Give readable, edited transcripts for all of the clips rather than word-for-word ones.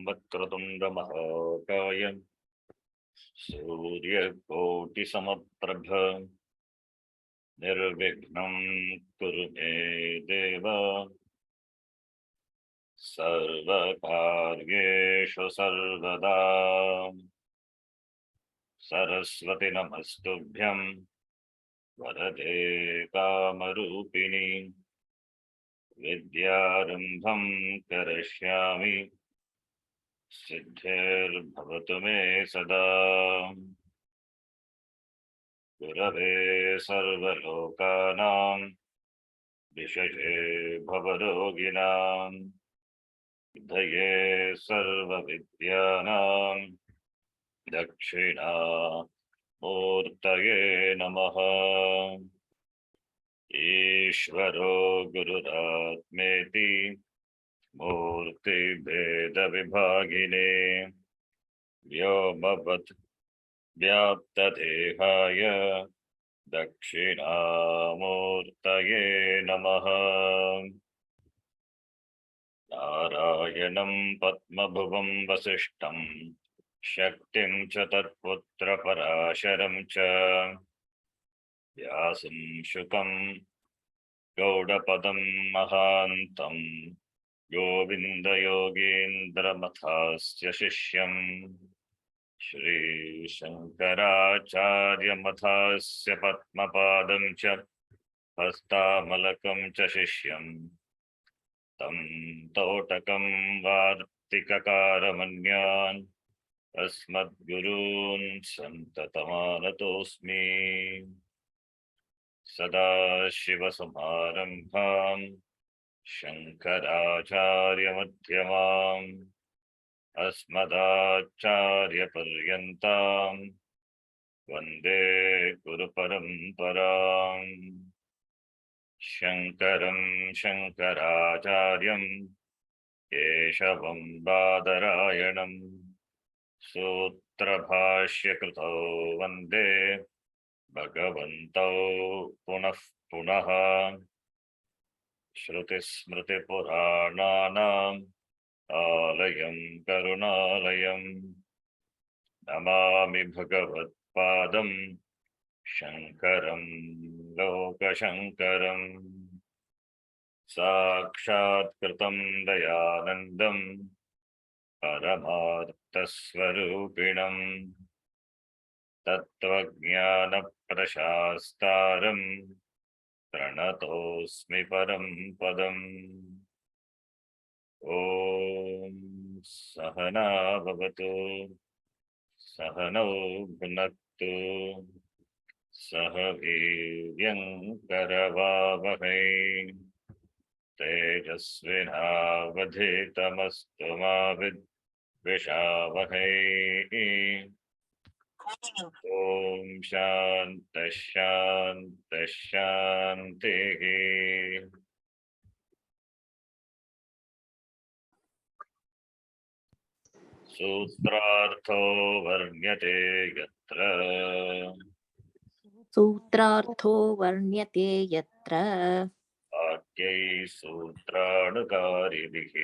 वक्रतुण्डमहाकाय सूर्यकोटिसमप्रभ निर्विघ्नं कुरु मे देव सर्वकार्येषु सर्वदा। सरस्वती नमस्तुभ्यं वरदे कामरूपिणी विद्यारम्भं करिष्यामि सिद्धिर्भवतु मे सदा। गुरवे सर्वलोकानां विषये भवरोगिणां हृदये सर्वविद्यानां दक्षिणामूर्तये नमः। ईश्वरो गुरुरात्मेति मूर्तिभेदविभागिने व्योमवत् व्याप्तदेहाय दक्षिणामूर्तये नमः। नारायणं पद्मभुवं वसिष्ठं शक्तिं च तत्पुत्रपराशरं च व्यासं शुकं गौडपदं महान्तं गोविन्दयोगीन्द्रमथास्य शिष्यं श्रीशङ्कराचार्यमथास्य पद्मपादं च हस्तामलकं च शिष्यं तं तोटकं वार्तिककारमन्यान् अस्मद्गुरून् सन्ततमानतोऽस्मि। सदाशिवसमारम्भां शङ्कराचार्यमध्यमाम् अस्मदाचार्यपर्यन्तां वन्दे गुरुपरम्पराम्। शङ्करं शङ्कराचार्यं केशवं बादरायणं सूत्रभाष्यकृतौ वन्दे भगवन्तौ पुनः पुनः। श्रुतिस्मृतिपुराणानाम् आलयं करुणालयं नमामि भगवत्पादं शङ्करं लोकशङ्करम्। साक्षात्कृतं दयानन्दं परमार्थस्वरूपिणं तत्त्वज्ञानप्रशास्तारं प्रणतोऽस्मि परं पदम्। ॐ सहना भवतु सहनौ भुनक्तु सह वीर्यं करवावहै तेजस्विनावधीतमस्तु मा विद्विषावहै। ॐ शान्तिः शान्तिः शान्तिः। सूत्रार्थो वर्ण्यते यत्र वाक्यैः सूत्रानुकारिभिः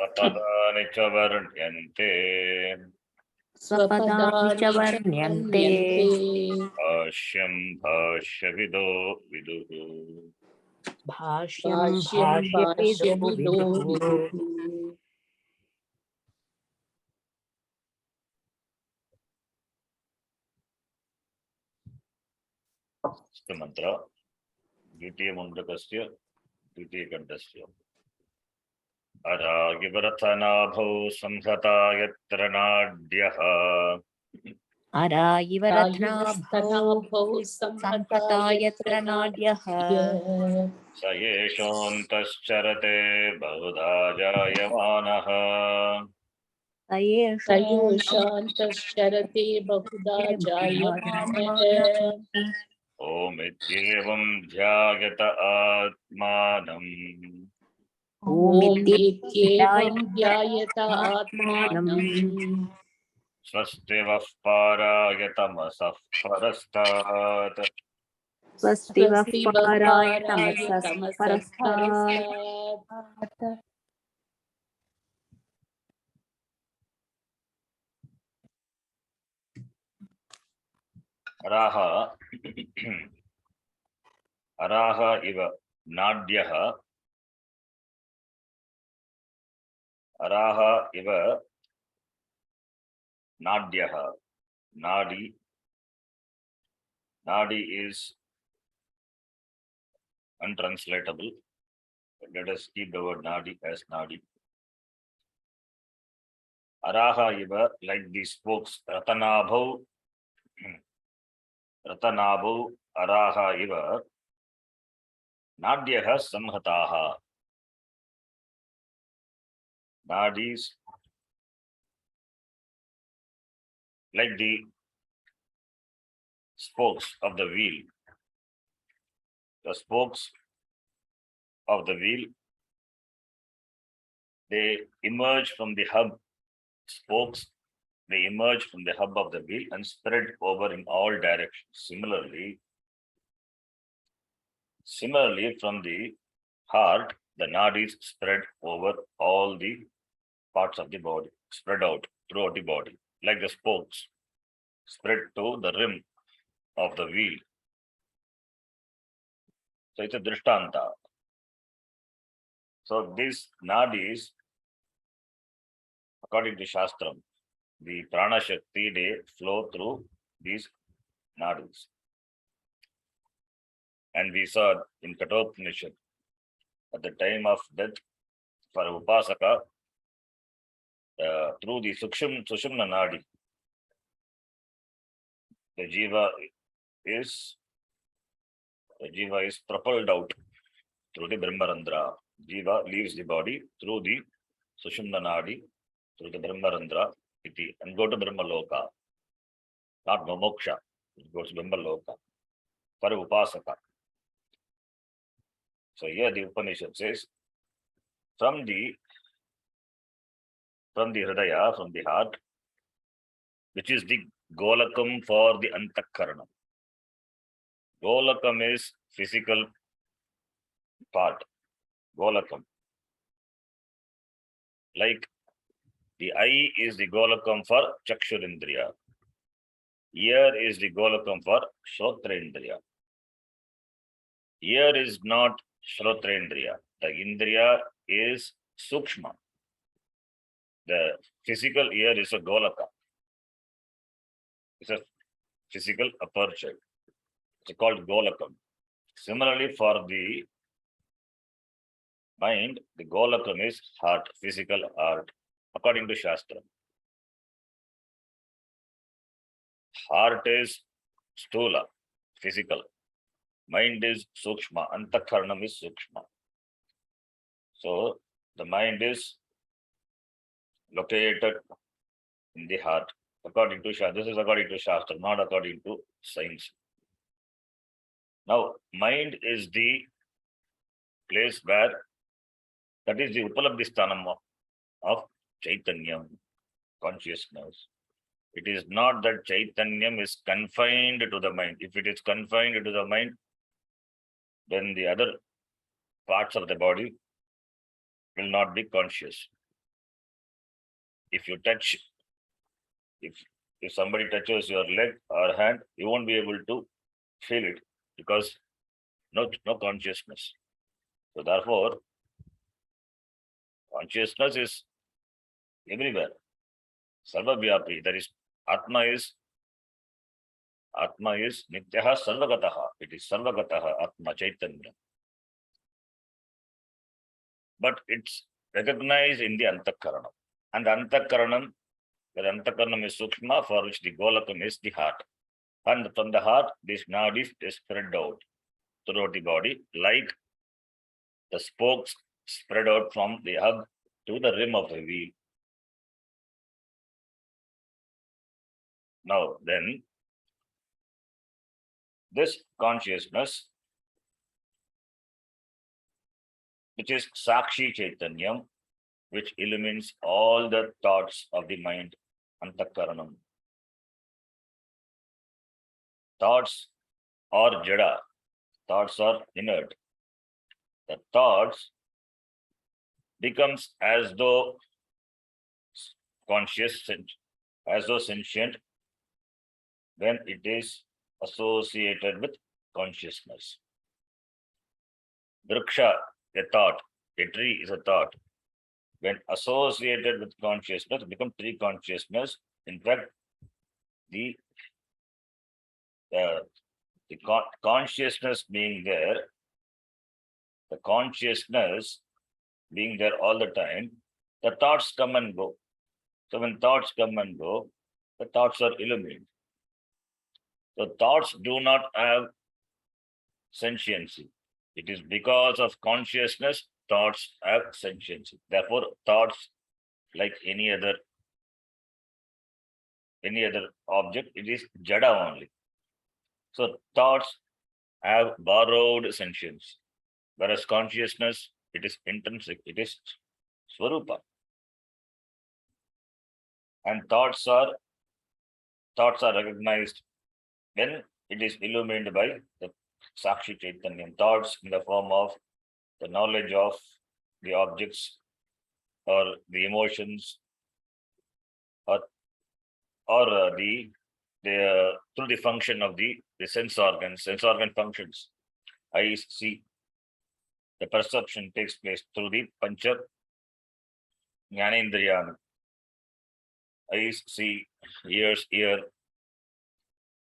स्वपदानि च वर्ण्यन्ते भाष्यं भाष्यविदो विदुः। मंत्र द्वितीय मुंडकस्य द्वितीय कंठस्य अरागिवरथनाभौ संहता यत्र नाड्यः स एषोऽन्तश्चरते बहुधा जायमानः। ॐ इत्येवं ध्यायत आत्मानं स्वस्ति वः पाराय तमसः परस्तात् स्वस्ति वः पाराय तमसः परस्तात् Araha Araha iva Nadyaha Araha iva Nadyaha. Nadi is untranslatable. Let us keep the word Nadi as Nadi. Araha iva, like the spokes, Ratanabhau Araha iva, Nadyaha Samhataha. Nadis, like the spokes of the wheel. The spokes of the wheel, they emerge from the hub. Spokes, they emerge from the hub of the wheel and spread over in all directions. Similarly, from the heart, the nadis spread over all the parts of the body, spread out throughout the body, like the spokes spread to the rim of the wheel. So it's a drishtanta. So these nadis, according to Shastram, the prana shakti, they flow through these nadis. And we saw in Kathopanishad, at the time of death, for Upasaka, through the Sushumna Nadi, the jiva is propelled out through the Brahmarandra. Jiva leaves the body through the Sushumna Nadi, through the Brahmarandra, and go to Brahmaloka. Not Moksha, it goes to Brahmaloka for Upasaka. So here the Upanishad says, from the Hridaya, from the heart, which is the Golakam for the Antakarana. Golakam is physical part. Golakam. Like the eye is the Golakam for Chakshurindriya. Ear is the Golakam for Shrotrendriya. Ear is not Shrotrendriya. The Indriya is Sukshma. The physical ear is a Golaka. It's a physical aperture. It's called Golakam. Similarly, for the mind, the Golakam is heart, physical heart, according to Shastra. Heart is Stula, physical. Mind is Sukshma, Antakaranam is Sukshma. So, the mind is located in the heart, according to Shastra. This is according to Shastra, not according to science. Now, mind is the place where, that is the Upalabdhisthanam of Chaitanyam, consciousness. It is not that Chaitanyam is confined to the mind. If it is confined to the mind, then the other parts of the body will not be conscious. If you touch, if somebody touches your leg or hand, you won't be able to feel it because no consciousness. So therefore, consciousness is everywhere. Sarvavyapi, that is, Atma is Nityaha Sarvagataha. It is Sarvagataha, Atma, Chaitanya. But it's recognized in the Antakaranam. And the Antakaranam, where Antakaranam is Sukshma, for which the Golakam is the heart. And from the heart, these nadis is spread out throughout the body, like the spokes spread out from the hub to the rim of the wheel. Now then, this consciousness, which is Sakshi Chaitanyam, which illumines all the thoughts of the mind, Antakaranam. Thoughts or Jada, thoughts are inert. The thoughts becomes as though conscious, as though sentient, when it is associated with consciousness. Vriksha, a thought. A tree is a thought. When associated with consciousness, become tree consciousness. In fact, the consciousness being there, the consciousness being there all the time, the thoughts come and go. So when thoughts come and go, the thoughts are illuminated. So thoughts do not have sentiency. It is because of consciousness, thoughts have sentiency. Therefore, thoughts, like any other object, it is jada only. So thoughts have borrowed sentience, whereas consciousness, it is intrinsic, it is swarupa. And thoughts are recognized when it is illuminated by the Sakshi Chaitanya. Thoughts in the form of the knowledge of the objects or the emotions or the through the function of the sense organ functions. I see, the perception takes place through the pancha jnanendriyana. Eyes see, ears hear.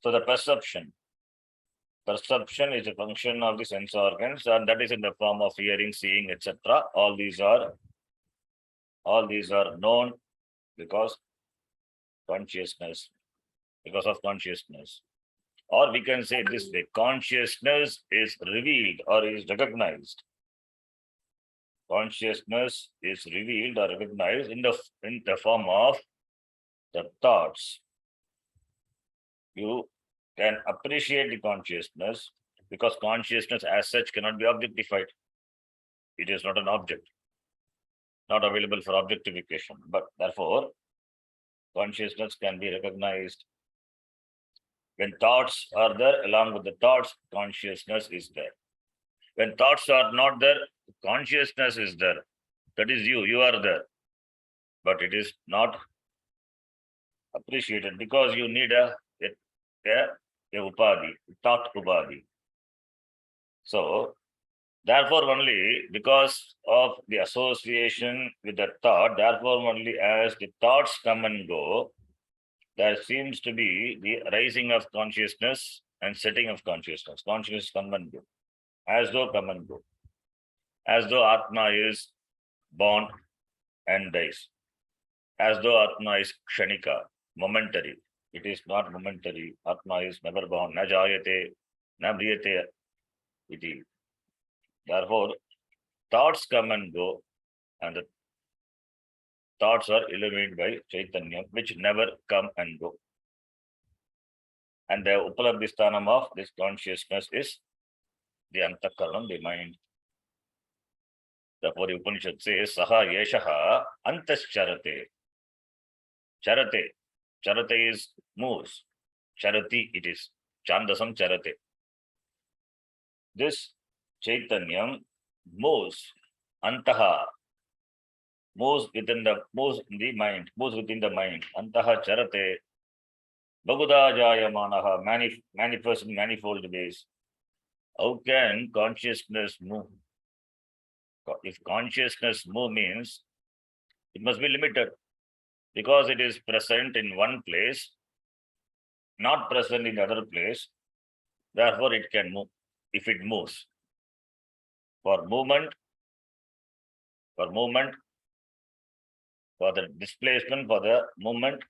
So the perception is a function of the sense organs, and that is in the form of hearing, seeing, etc. All these are known because of consciousness. Or we can say this way: consciousness is revealed or is recognized. Consciousness is revealed or recognized in the form of the thoughts. You can appreciate the consciousness because consciousness as such cannot be objectified. It is not an object, not available for objectification. But therefore, consciousness can be recognized. When thoughts are there, along with the thoughts, consciousness is there. When thoughts are not there, consciousness is there. That is you are there. But it is not appreciated because you need a upadhi, thought upadhi. So, therefore only because of the association with the thought, therefore only as the thoughts come and go, there seems to be the rising of consciousness and setting of consciousness. Consciousness come and go, as though come and go, as though Atma is born and dies, as though Atma is kshanika, momentary. It is not momentary. Atma is never born. Na jayate, na briyate iti. Therefore, thoughts come and go, and the thoughts are illuminated by Chaitanya, which never come and go. And the Upalabdhisthanam of this consciousness is the Antakaranam, the mind. Therefore, the Upanishad says, Saha Yeshaha Antascharate. Charate. Charate is moves. Charati it is. Chandasam Charate. This Chaitanyam moves. Antaha. Moves within the mind. Moves within the mind. Antaha Charate. Baguda Jayamanaha. Manifest in manifold ways. How can consciousness move? If consciousness move means it must be limited because it is present in one place, not present in the other place. Therefore, it can move if it moves. For movement, for the displacement, for the movement,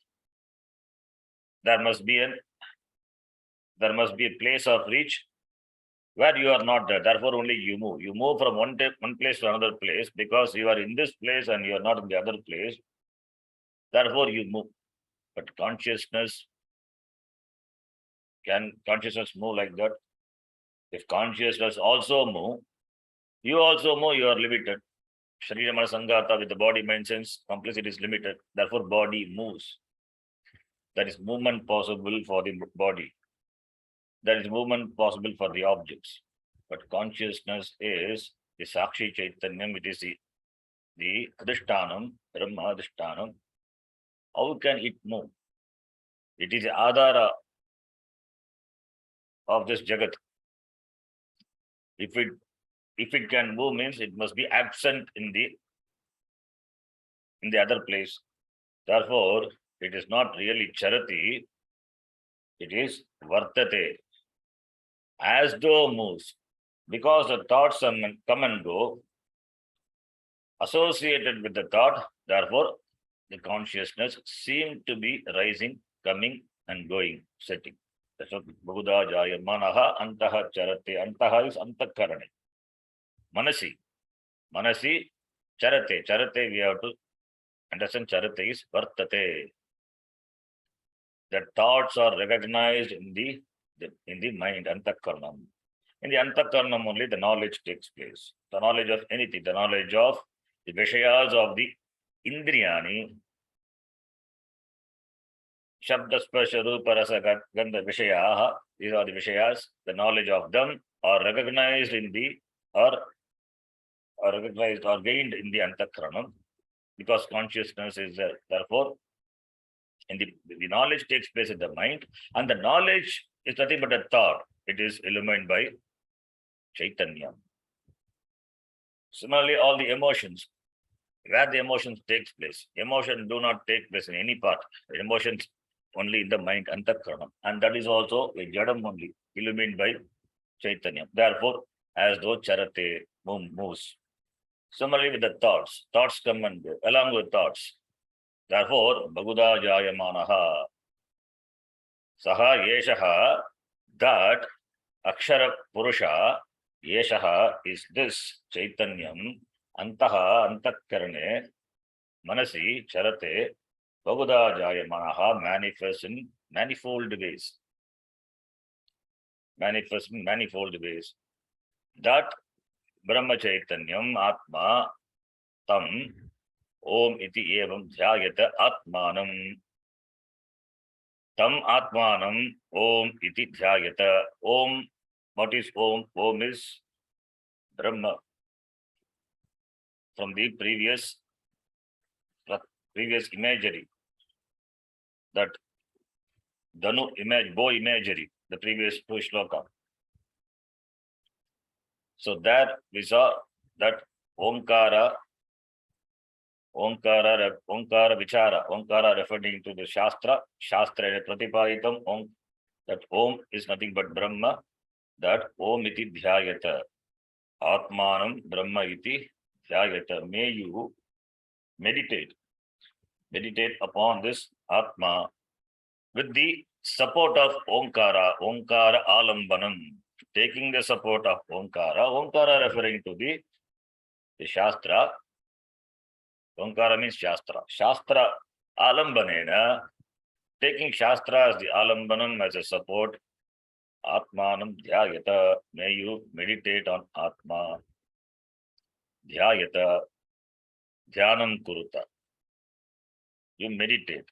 there must be a place of reach where you are not there. Therefore, only you move. You move from one place to another place because you are in this place and you are not in the other place. Therefore, you move. But can consciousness move like that? If consciousness also move, you also move, you are limited. Sharira Mana Sangata with the body, mind, sense complex, it is limited. Therefore, body moves. There is movement possible for the body. There is movement possible for the objects. But consciousness is the Sakshi Chaitanyam, it is the Adhishtanam, Brahma Adhishtanam. How can it move? It is the Adhara of this Jagat. If it can move means it must be absent in the other place. Therefore, it is not really charati, it is vartate, as though moves. Because the thoughts come and go, associated with the thought, therefore, the consciousness seemed to be rising, coming and going, setting. That's what Bhuda Jaya Manaha Antaha Charate. Antaha is Antakarane. Manasi Charate. Charate, we have to understand Charate is Vartate. The thoughts are recognized in the mind, Antakarnam. In the Antakarnam only the knowledge takes place. The knowledge of anything, the knowledge of the Vishayas of the Indriyani, Shabda Sparsha Rupa Rasa Gandha Vishayaha, these are the Vishayas, the knowledge of them are recognized or recognized or gained in the Antakranam, because consciousness is there. Therefore, in the knowledge takes place in the mind, and the knowledge is nothing but a thought. It is illumined by Chaitanya. Similarly, all the emotions, where the emotions takes place. Emotions do not take place in any part. The emotions only in the mind, Antakranam. And that is also a Jadam only, illumined by Chaitanya. Therefore, as though Charate moves. Similarly with the thoughts come and go, along with thoughts. Therefore, Bhaguda Jayamanaha, Saha Yeshaha, that Akshara Purusha, Yeshaha is this Chaitanyam, Antaha, Antakarane, Manasi, Charate, Bhaguda Jayamanaha manifests in manifold ways. Manifests in manifold ways. That Brahma Chaitanyam Atma Tam Om iti evam dhyayata Atmanam. Tam Atmanam Om iti dhyayata. Om, what is Om? Om is Brahma. From the previous imagery, that Dhanu image, bow imagery, the previous two shloka. So there we saw that Omkara Vichara, Omkara referring to the Shastra Pratipaditam, that Om is nothing but Brahma, that Om iti dhyayata, Atmanam Brahma iti dhyayata. May you meditate upon this Atma with the support of Omkara Alambanam, taking the support of Omkara referring to the Shastra. Omkara means Shastra Alambanena, taking Shastra as the Alambanam as a support, Atmanam Dhyayata, may you meditate on Atma. Dhyayata, Dhyanam Kuruta. You meditate.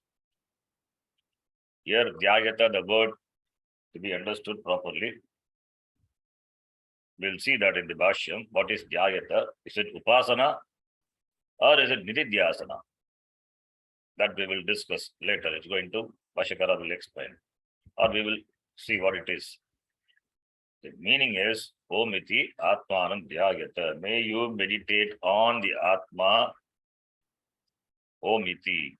Here, Dhyayata, the word to be understood properly. We'll see that in the Bhashyam. What is Dhyayata? Is it Upasana or is it Nididhyasana? That we will discuss later. It's going to, Bhashyakara will explain. Or we will see what it is. The meaning is, Om iti Atmanam Dhyayata. May you meditate on the Atma. Om iti.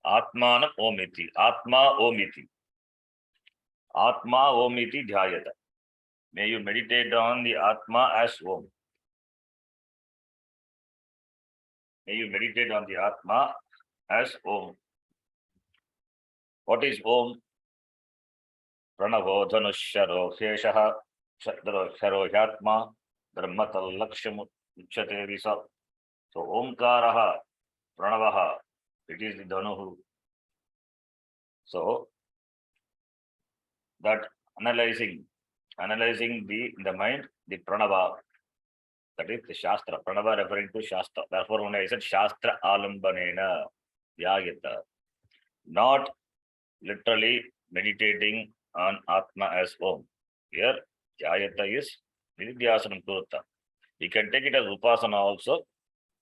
Atmanam Om iti. Atma Om iti. Atma Om iti Dhyayata. May you meditate on the Atma as Om. May you meditate on the Atma as Om. What is Om? Pranavo Dhanusharo Sheshaha Sharo Yatma Brahmatal Laksham Uchate Visa. So Omkaraha Pranavaha, it is the Dhanuhu. So that analyzing the mind, the Pranava, that is the Shastra. Pranava referring to Shastra. Therefore, when I said Shastra Alambanena Yagita, not literally meditating on Atma as Om. Here, Jayata is Vididhyasanam Kurta. We can take it as Upasana also.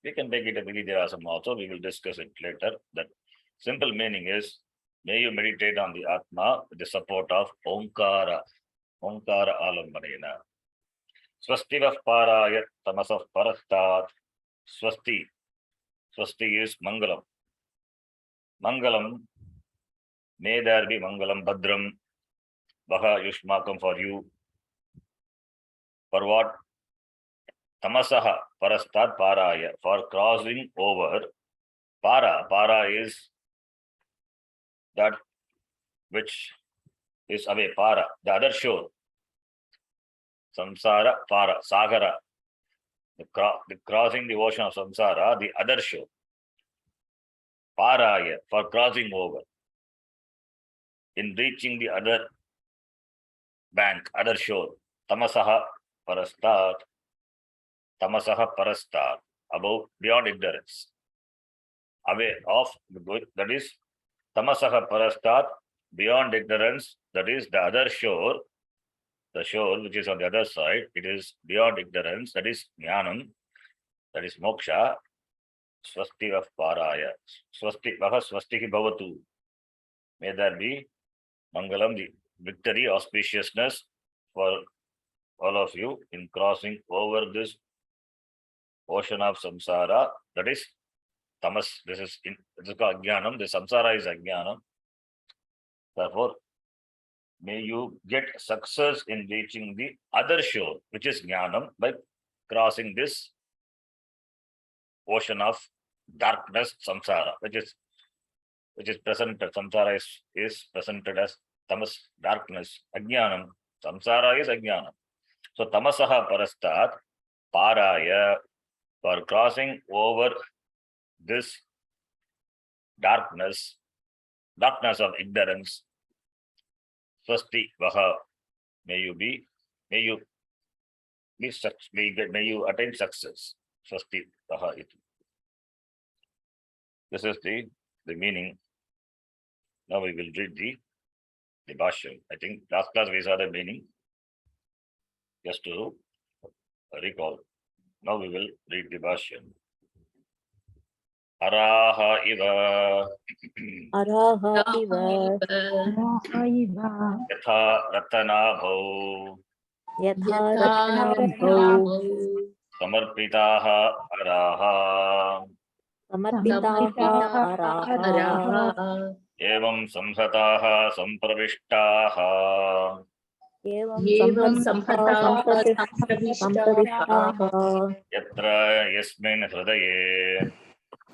We can take it as Vididhyasana also. We will discuss it later. That simple meaning is, may you meditate on the Atma with the support of Omkara. Omkara Alambanena. Swasti Vav Paraya Tamasaf Parastat. Swasti. Swasti is Mangalam. Mangalam. May there be Mangalam Bhadram. Vaha Yushmakam for you. For what? Tamasaha Parastat Paraya. For crossing over. Para is that which is away. Para, the other shore. Samsara, para, sagara. The crossing the ocean of samsara, the other shore. Paraya, for crossing over. In reaching the other bank, other shore. Tamasaha Parastat. Tamasaha Parastat. Above, beyond ignorance. Away of, that is Tamasaha Parastat, beyond ignorance, that is the other shore, the shore which is on the other side, it is beyond ignorance, that is Jnanam, that is Moksha, Swasti of Paraya, Swasti Vaha Swasti Bhavatu. May there be Mangalam, the victory, auspiciousness for all of you in crossing over this ocean of samsara, that is Tamas, this is called Ajnanam, the samsara is Ajnanam. Therefore, may you get success in reaching the other shore, which is Jnanam, by crossing this ocean of darkness, samsara, which is presented. Samsara is presented as tamas, darkness, Ajnanam. Samsara is Ajnanam. So tamasaha parastat paraya, for crossing over this darkness of ignorance. Swasti Vaha, may you attain success. Swasti Vaha iti. This is the meaning. Now we will read the Bhashyam. I think last class we saw the meaning. Just to recall. Now we will read the Bhashyam. Araha iva Araha iva yatha ratanabhau yatha ratnabhau samarpitaha araha samarpitaha araha evam samhataha sampravishtaha evam एवं samhataha संहताः sampravishtaha yatra yasmin hridaye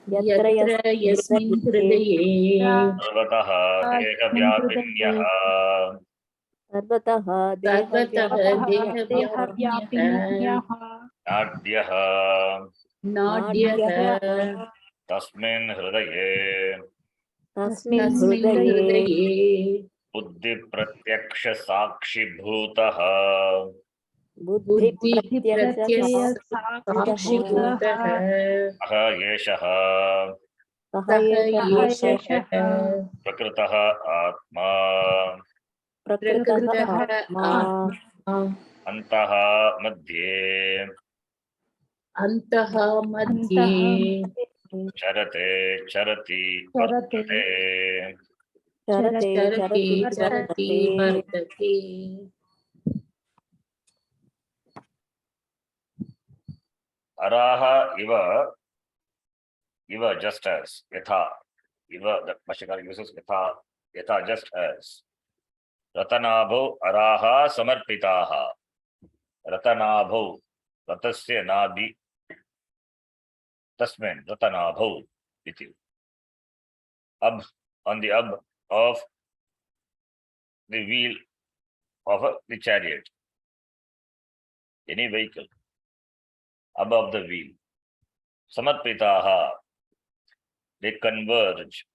yatra यत्र यस्मिन् hridaye हृदये sarvataha dehavyapinyah sarvataha सर्वतः dehavyapinyaha देहव्यापिन्यः nadyah नाड्यः nadyah tasmin hridaye tasmin तस्मिन् hridaye हृदये buddhi pratyaksha sakshi bhutaha buddhi pratyakshya साक्षिभूतः aha yeshaha सः sahayesha एषः prakritah atma prakritah प्रकृतः atma आत्मा antah madhye अन्तः मध्ये charate charati vartate charate चरति charati चरति vartate वर्तते araha iva just as yatha iva, the Bhashyakara uses yatha just as ratanabhau araha samarpitaha ratanabhau ratasya nadi tasmin ratanabhau iti ab, on the ab of the wheel of the chariot, any vehicle above the wheel, samarpitaha, they converge.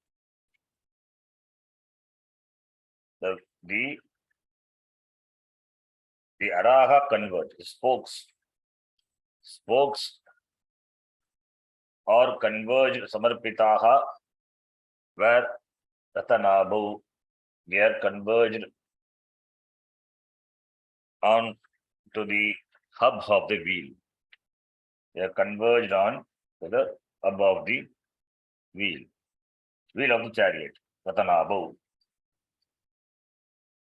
The araha converge, spokes or converge samarpitaha, where ratanabhu, they are converged on to the hub of the wheel. They are converged on to the hub of the wheel of the chariot, Ratanabhu.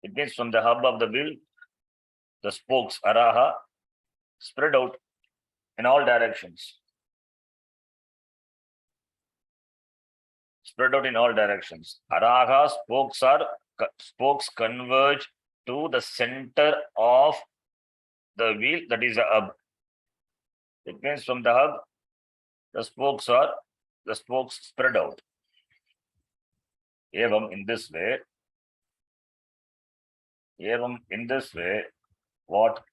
It means from the hub of the wheel, the spokes, Araha, spread out in all directions. Spread out in all directions. Araha spokes converge to the center of the wheel, that is the hub. It means from the hub, the spokes spread out. Evam, in this way, what?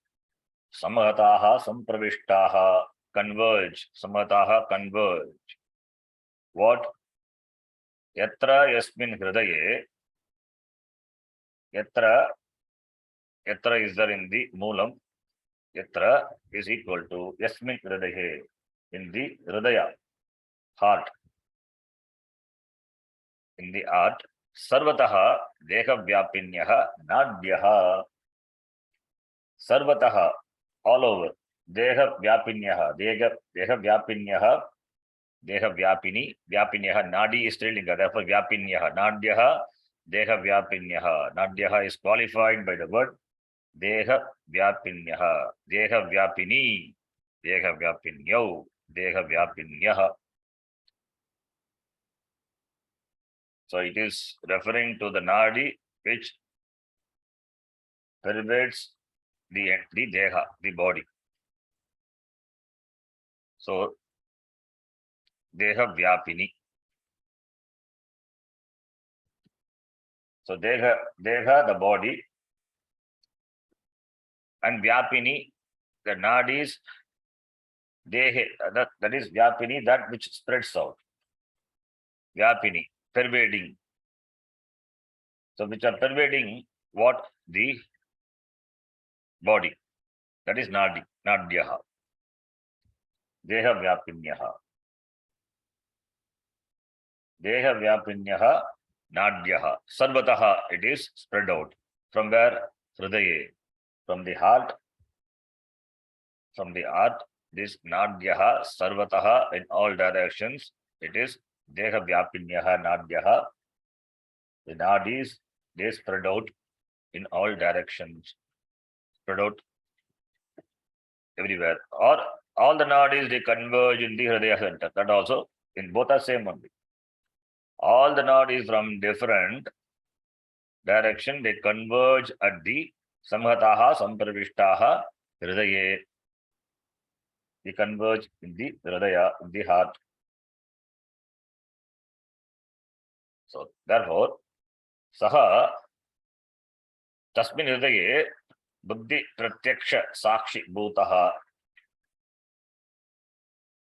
Samahataha sampravishtaha converge. Samahataha converge. What? Yatra yasmin hridaye. Yatra is there in the moolam. Yatra is equal to yasmin hridaye, in the hridaya, heart. In the heart, sarvataha deha vyapinyaha nadyaha. Sarvataha, all over. Deha vyapinyaha, deha vyapini, vyapinyaha, nadi is strilinga, therefore vyapinyaha, nadyaha, deha vyapinyaha. Nadyaha is qualified by the word deha vyapinyaha, deha vyapini, deha vyapinyo, deha vyapinyaha. So it is referring to the nadi which pervades the deha, the body. So deha vyapini. So deha, the body, and vyapini, the nadis, dehe, that is vyapini, that which spreads out. Vyapini, pervading. So which are pervading what? The body. That is nadi, nadyaha. Deha vyapinyaha. Deha vyapinyaha nadyaha. Sarvataha, it is spread out. From where? Hridaye. From the heart. This nadyaha, sarvataha, in all directions. It is deha vyapinyaha nadyaha. The nadis, they spread out in all directions. Spread out everywhere. Or all the nadis, they converge in the hridaya center. That also, in both are same only. All the nadis from different direction, they converge at the samhataha sampravishtaha hridaye. They converge in the hridaya, in the heart. So therefore, saha tasmin hridaye buddhi pratyaksha sakshi bhutaha.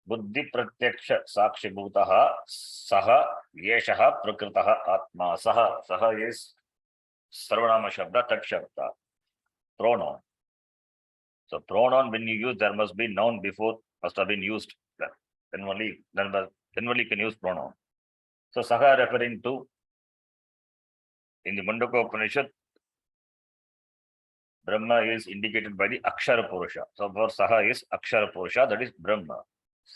Buddhi pratyaksha sakshi bhutaha saha yeshaha prakritaha atma. Saha is sarvanama shabda, tat shabda, pronoun. So pronoun, when you use, there must be noun before, must have been used. Then only you can use pronoun. So saha referring to, in the Mundaka Upanishad, Brahma is indicated by the Akshara Purusha. So for saha is Akshara Purusha, that is Brahma.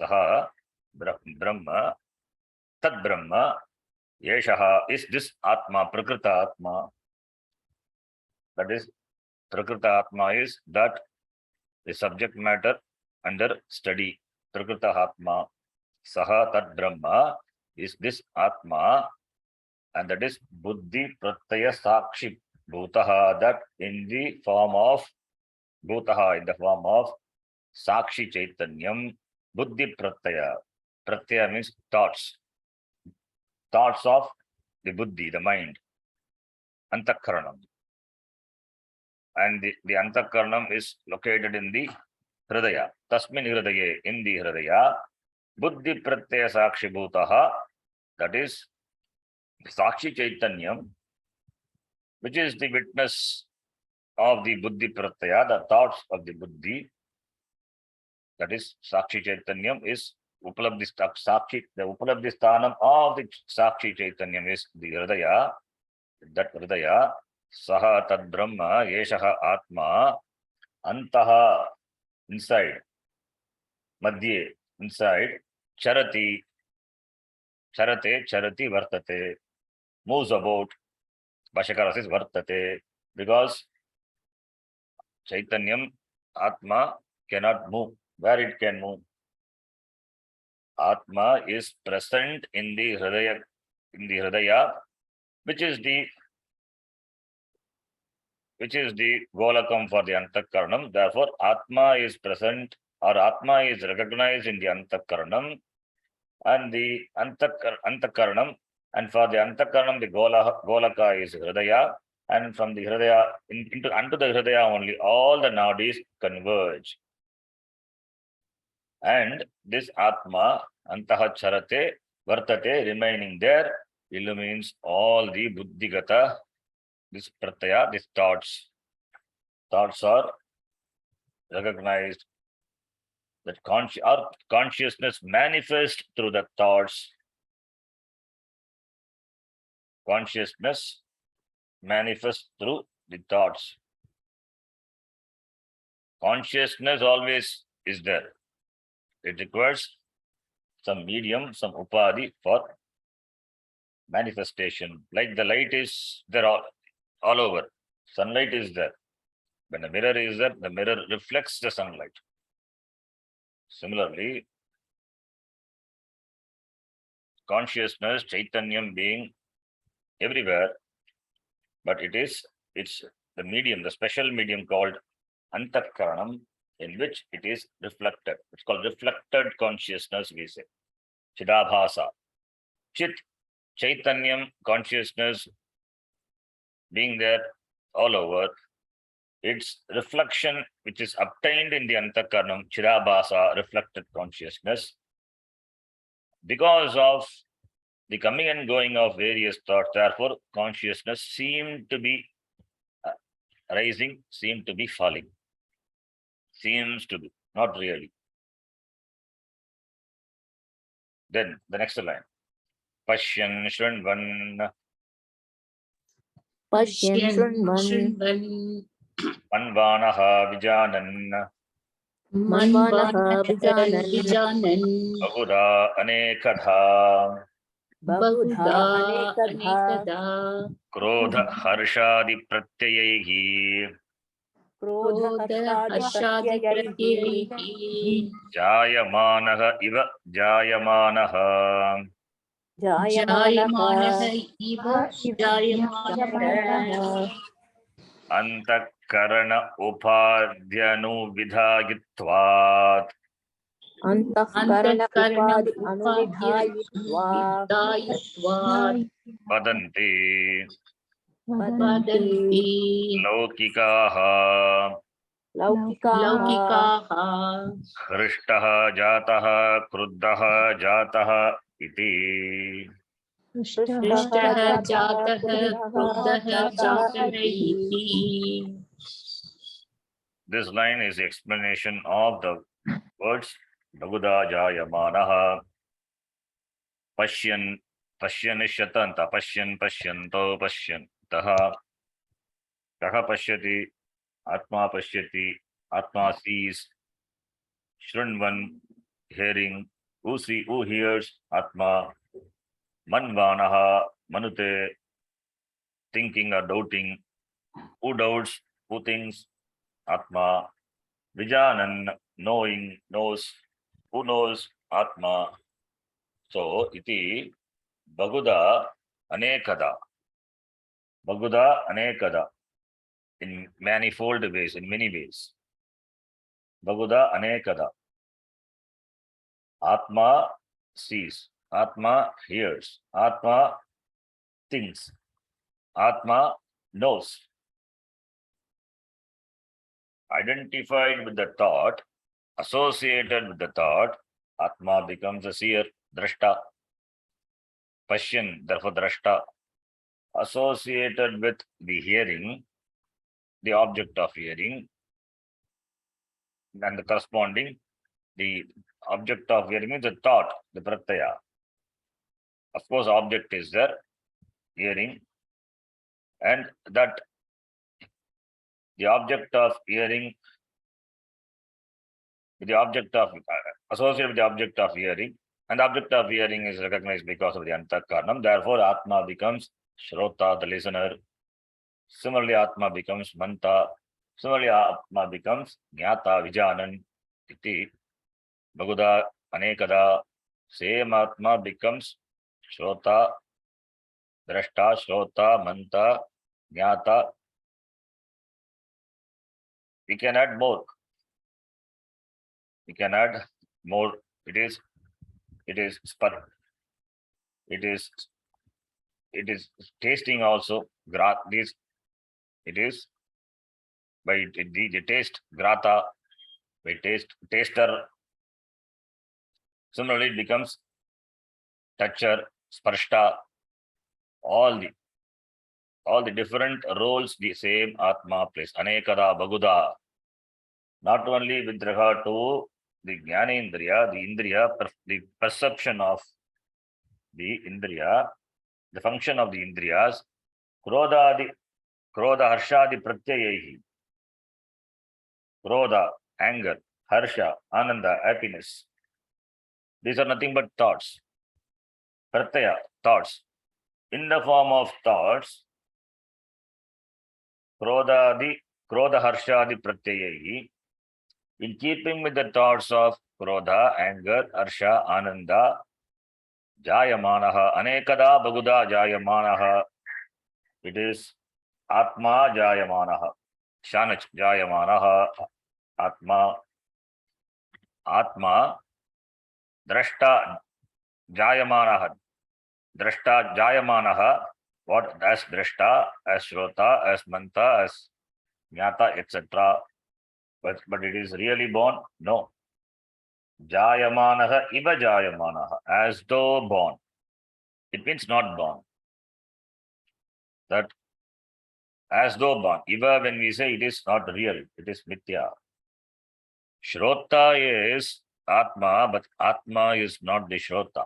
Saha, Brahma, Tad Brahma, Yeshaha is this Atma, Prakrita Atma. That is, Prakrita Atma is that the subject matter under study. Prakrita Atma. Saha Tad Brahma is this Atma, and that is Buddhi Pratyaya Sakshi Bhutaha, that in the form of Bhutaha, in the form of Sakshi Chaitanyam, Buddhi Pratyaya. Pratyaya means thoughts. Thoughts of the Buddhi, the mind. Antakaranam. And the Antakaranam is located in the Hridaya. Tasmin Hridaye, in the Hridaya. Buddhi Pratyaya Sakshi Bhutaha, that is Sakshi Chaitanyam, which is the witness of the Buddhi Pratyaya, the thoughts of the Buddhi. That is Sakshi Chaitanyam is Upalabdhi Sakshi, the Upalabdhi Sthanam of the Sakshi Chaitanyam is the Hridaya. That Hridaya, Saha Tad Brahma, Yeshaha Atma, Antaha, inside, madhye, inside, charati, charate, charati, vartate, moves about. Bhashakara says vartate, because Chaitanyam, Atma cannot move. Where it can move? Atma is present in the Hridaya, which is the Golakam for the Antakaranam. Therefore, Atma is present or Atma is recognized in the Antakaranam and the Antakaranam. And for the Antakaranam, the Golaka is Hridaya. And from the Hridaya, unto the Hridaya only, all the nadis converge. And this Atma, Antaha Charate, Vartate, remaining there, illumines all the Buddhigata, this Pratyaya, these thoughts. Thoughts are recognized, that our consciousness manifests through the thoughts. Consciousness manifests through the thoughts. Consciousness always is there. It requires some medium, some upadhi for manifestation. Like the light is there all over. Sunlight is there. When the mirror is there, the mirror reflects the sunlight. Similarly, consciousness, Chaitanyam being everywhere, but it's the medium, the special medium called Antakaranam, in which it is reflected. It's called reflected consciousness, we say. Chidabhasa. Chit, Chaitanyam, consciousness being there all over. Its reflection, which is obtained in the Antakaranam, Chidabhasa, reflected consciousness. Because of the coming and going of various thoughts, therefore, consciousness seemed to be rising, seemed to be falling. Seems to be, not really. Then the next line. Pashyan Shrinvan Pashyan Shrinvan Manvanaha Vijanan Manvanaha Vijanan Bahudha Anekadha Bahudha Anekadha Krodha Harshadi Pratyayaihi Krodha Harshadi Pratyayaihi Pratyayaihi Jayamanaha Iva Jayamanaha Jayamanaha Iva Jayamanaha Antakarana Upadhyanu Vidhagitvat Antahkarana Antakarana Upadi Anuvidhayitva Vidayitvat Vadanti Vadanti Laukikaha Laukikaha Hrishtaha Jataha Kruddaha Jataha Iti. Shrishtaha Jataha Kruddhaha Jataha iti. iti. This line is the explanation of the words Bhaguda Jayamanaha Pashyan. Pashyan is Shatanta. Pashyan Pashyanto Pashyantaha. Kaha Pashyati. Atma Pashyati. Atma sees. Shrinvan, hearing. Who hears? Atma. Manvanaha, Manute, thinking or doubting. Who doubts? Who thinks? Atma. Vijanan, knowing, knows. Who knows? Atma. So, iti Bhaguda Anekada. Bhaguda Anekada. In manifold ways, in many ways. Bhaguda Anekada. Atma sees. Atma hears. Atma thinks. Atma knows. Identified with the thought, associated with the thought, Atma becomes a seer, drashta. Pashyan, therefore drashta. Associated with the hearing, the object of hearing, and the corresponding, the object of hearing is the thought, the pratyaya. Of course, object is there, hearing, and that the object of hearing with the object of associated with the object of hearing, and the object of hearing is recognized because of the antakaranam. Therefore, Atma becomes Shrota, the listener. Similarly, Atma becomes Manta. Similarly, Atma becomes Jnata, Vijanan, Iti, Bhaguda, Anekada. Same Atma becomes Shrota, Drashta, Shrota, Manta, Jnata. We can add more. We can add more. It is spur. It is tasting also. This it is by the taste grata, by taster. Similarly, it becomes toucher, sparshta. All the different roles the same Atma plays. Anekada, Baguda. Not only with regard to the Jnanendriya, the Indriya, the perception of the Indriya, the function of the Indriyas, Krodha, Harshadi Pratyayehi. Krodha, anger, Harsha, Ananda, happiness. These are nothing but thoughts. Pratyaya, thoughts. In the form of thoughts, Krodha, Harshadi Pratyayehi, in keeping with the thoughts of Krodha, anger, Harsha, Ananda, Jayamanaha, Anekada Baguda Jayamanaha, it is Atma Jayamanaha, Shanach Jayamanaha, Atma, Drashta Jayamanaha, Drashta Jayamanaha, what as Drashta, as Shrota, as Manta, as Jnata, etc. But it is really born? No. Jayamanaha iva Jayamanaha, as though born. It means not born. That as though born. Iva, when we say it is not real, it is mithya. Shrota is Atma, but Atma is not the Shrota.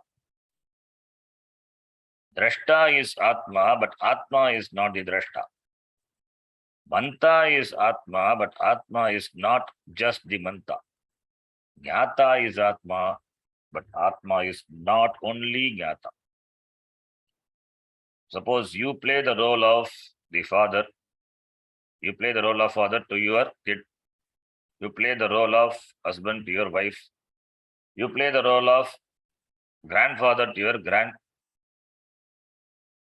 Drashta is Atma, but Atma is not the Drashta. Manta is Atma, but Atma is not just the Manta. Jnata is Atma, but Atma is not only Jnata. Suppose you play the role of the father. You play the role of father to your kid. You play the role of husband to your wife. You play the role of grandfather to your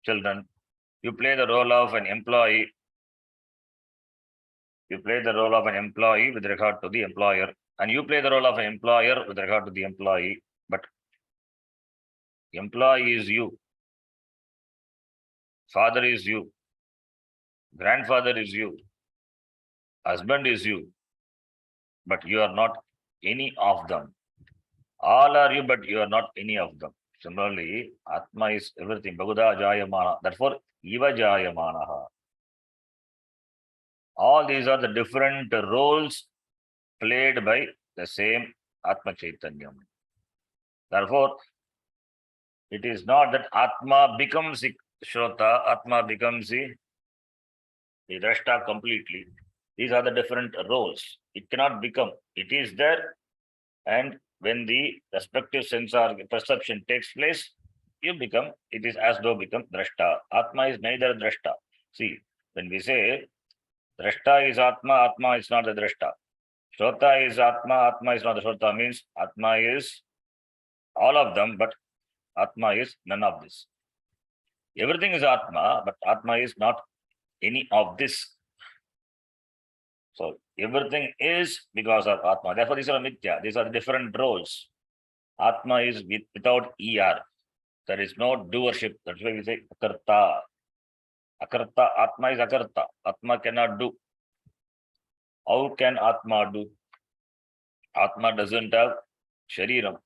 grandchildren. You play the role of an employee. You play the role of an employee with regard to the employer. And you play the role of an employer with regard to the employee. But employee is you. Father is you. Grandfather is you. Husband is you. But you are not any of them. All are you, but you are not any of them. Similarly, Atma is everything. Bhaguda Jayamana. Therefore, Iva Jayamanaha. All these are the different roles played by the same Atma Chaitanyam. Therefore, it is not that Atma becomes the Shrota, Atma becomes the Drashta completely. These are the different roles. It cannot become. It is there, and when the respective sense or perception takes place, you become, it is as though become Drashta. Atma is neither Drashta. See, when we say Drashta is Atma, Atma is not the Drashta. Shrota is Atma, Atma is not the Shrota, means Atma is all of them, but Atma is none of this. Everything is Atma, but Atma is not any of this. So everything is because of Atma. Therefore, these are Mithya. These are different roles. Atma is without ER. There is no doership. That's why we say Akarta. Akarta, Atma is Akarta. Atma cannot do. How can Atma do? Atma doesn't have Shariram.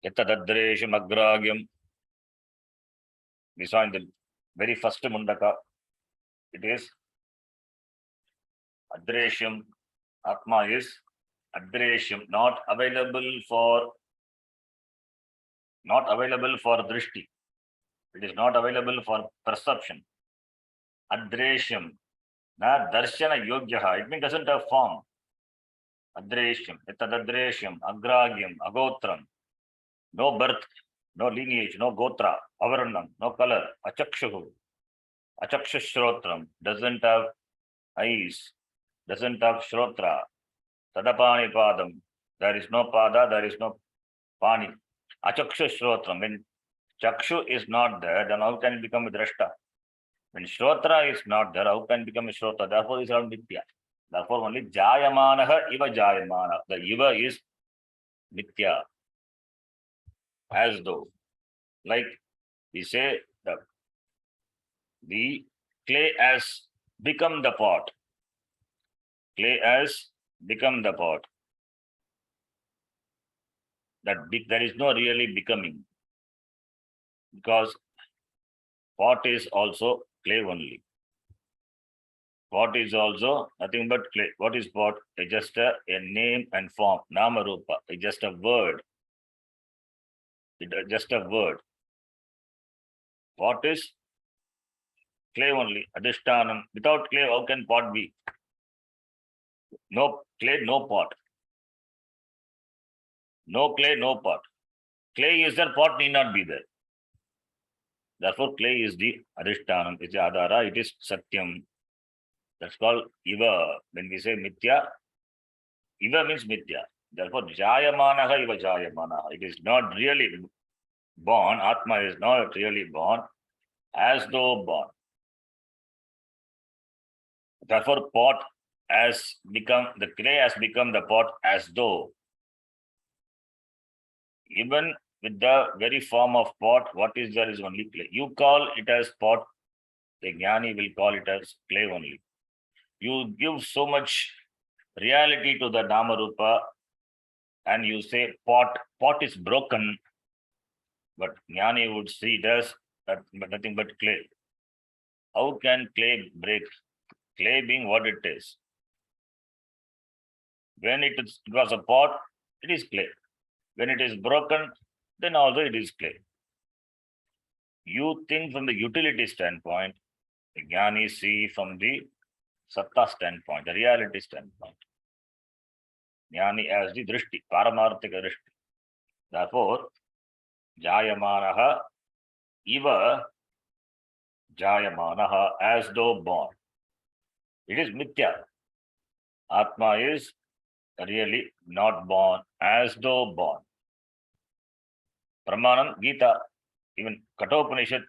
Yatadadresham agragyam. We saw in the very first Mundaka. It is Adreshyam. Atma is Adreshyam, not available for drishti. It is not available for perception. Adreshyam. Na darshana yogyaha. It means doesn't have form. Adreshyam, Etadadreshyam, Agragyam, Agotram. No birth, no lineage, no gotra, Avarnam, no color, Achakshuhu, Achakshushrotram, doesn't have eyes, doesn't have Shrotra, Tadapani Padam, there is no Pada, there is no Pani. Achakshushrotram, when Chakshu is not there, then how can it become a Drashta? When Shrotra is not there, how can it become a Shrota? Therefore, it's around Nitya. Therefore, only Jayamanaha Iva Jayamana. The Iva is Nitya, as though. Like we say, the clay has become the pot. Clay has become the pot. There is no really becoming, because pot is also clay only. Pot is also nothing but clay. What is pot? It's just a name and form. Nama Rupa. It's just a word. It's just a word. Pot is clay only. Adhishtanam. Without clay, how can pot be? No clay, no pot. No clay, no pot. Clay is there, pot need not be there. Therefore, clay is the Adhishtanam. It's the Adhara. It is Satyam. That's called Iva. When we say Mithya, Iva means Mithya. Therefore, Jayamanaha Iva Jayamanaha. It is not really born. Atma is not really born, as though born. Therefore, pot has become, the clay has become the pot as though. Even with the very form of pot, what is there is only clay. You call it as pot, the Jnani will call it as clay only. You give so much reality to the Nama Rupa and you say pot is broken, but Jnani would see it as nothing but clay. How can clay break? Clay being what it is. When it was a pot, it is clay. When it is broken, then also it is clay. You think from the utility standpoint, the Jnani see from the Satta standpoint, the reality standpoint. Jnani as the Drishti, Paramarthika Drishti. Therefore, Jayamanaha Iva Jayamanaha, as though born. It is Mithya. Atma is really not born, as though born. Pramanam Gita, even Kathopanishad,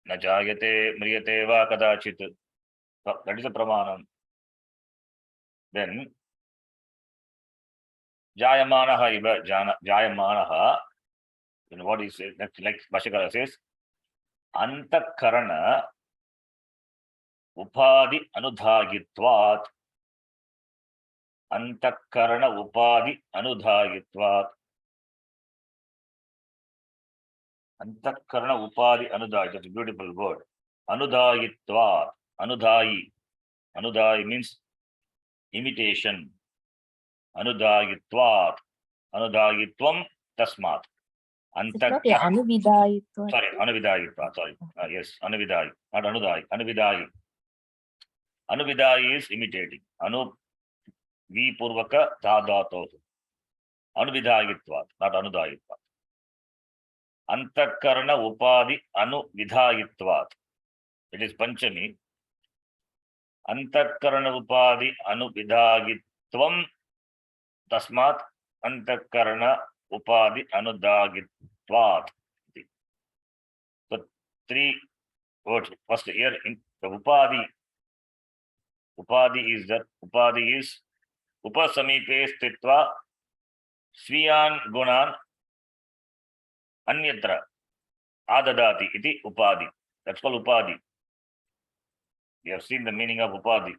na jayate mriyate va kadachit. That is a pramanam. Then Jayamanaha iva Jayamanaha. Then what is it? Like Bhashakara says, Antakarana Upadi Anudhagitvat. Antakarana Upadi Anudhagitvat. Antakarana Upadi Anudhagi. That's a beautiful word. Anudhagitvat. Anudhayi. Anudhayi means imitation. Anudhagitvat. Anudhagitvam tasmat. It's not a Anuvidayitva. Sorry, Anuvidayitvat. Sorry. Yes, Anuvidayi. Not Anudayi. Anuvidayi. Anuvidayi is imitating. Anu Vipurvaka Tadato. Anuvidayitvat. Not Anudayitvat. Antakarana Upadi Anuvidayitvat. It is Panchami. Antakarana Upadi Anuvidagitvam Tasmat Antakarana Upadi Anudagitvat. So three words. First here in the Upadi. Upadi is that Upadi is Upasamipe Stitva Sviyan Gunan Anyatra Adadati iti Upadi. That's called Upadi. You have seen the meaning of Upadi.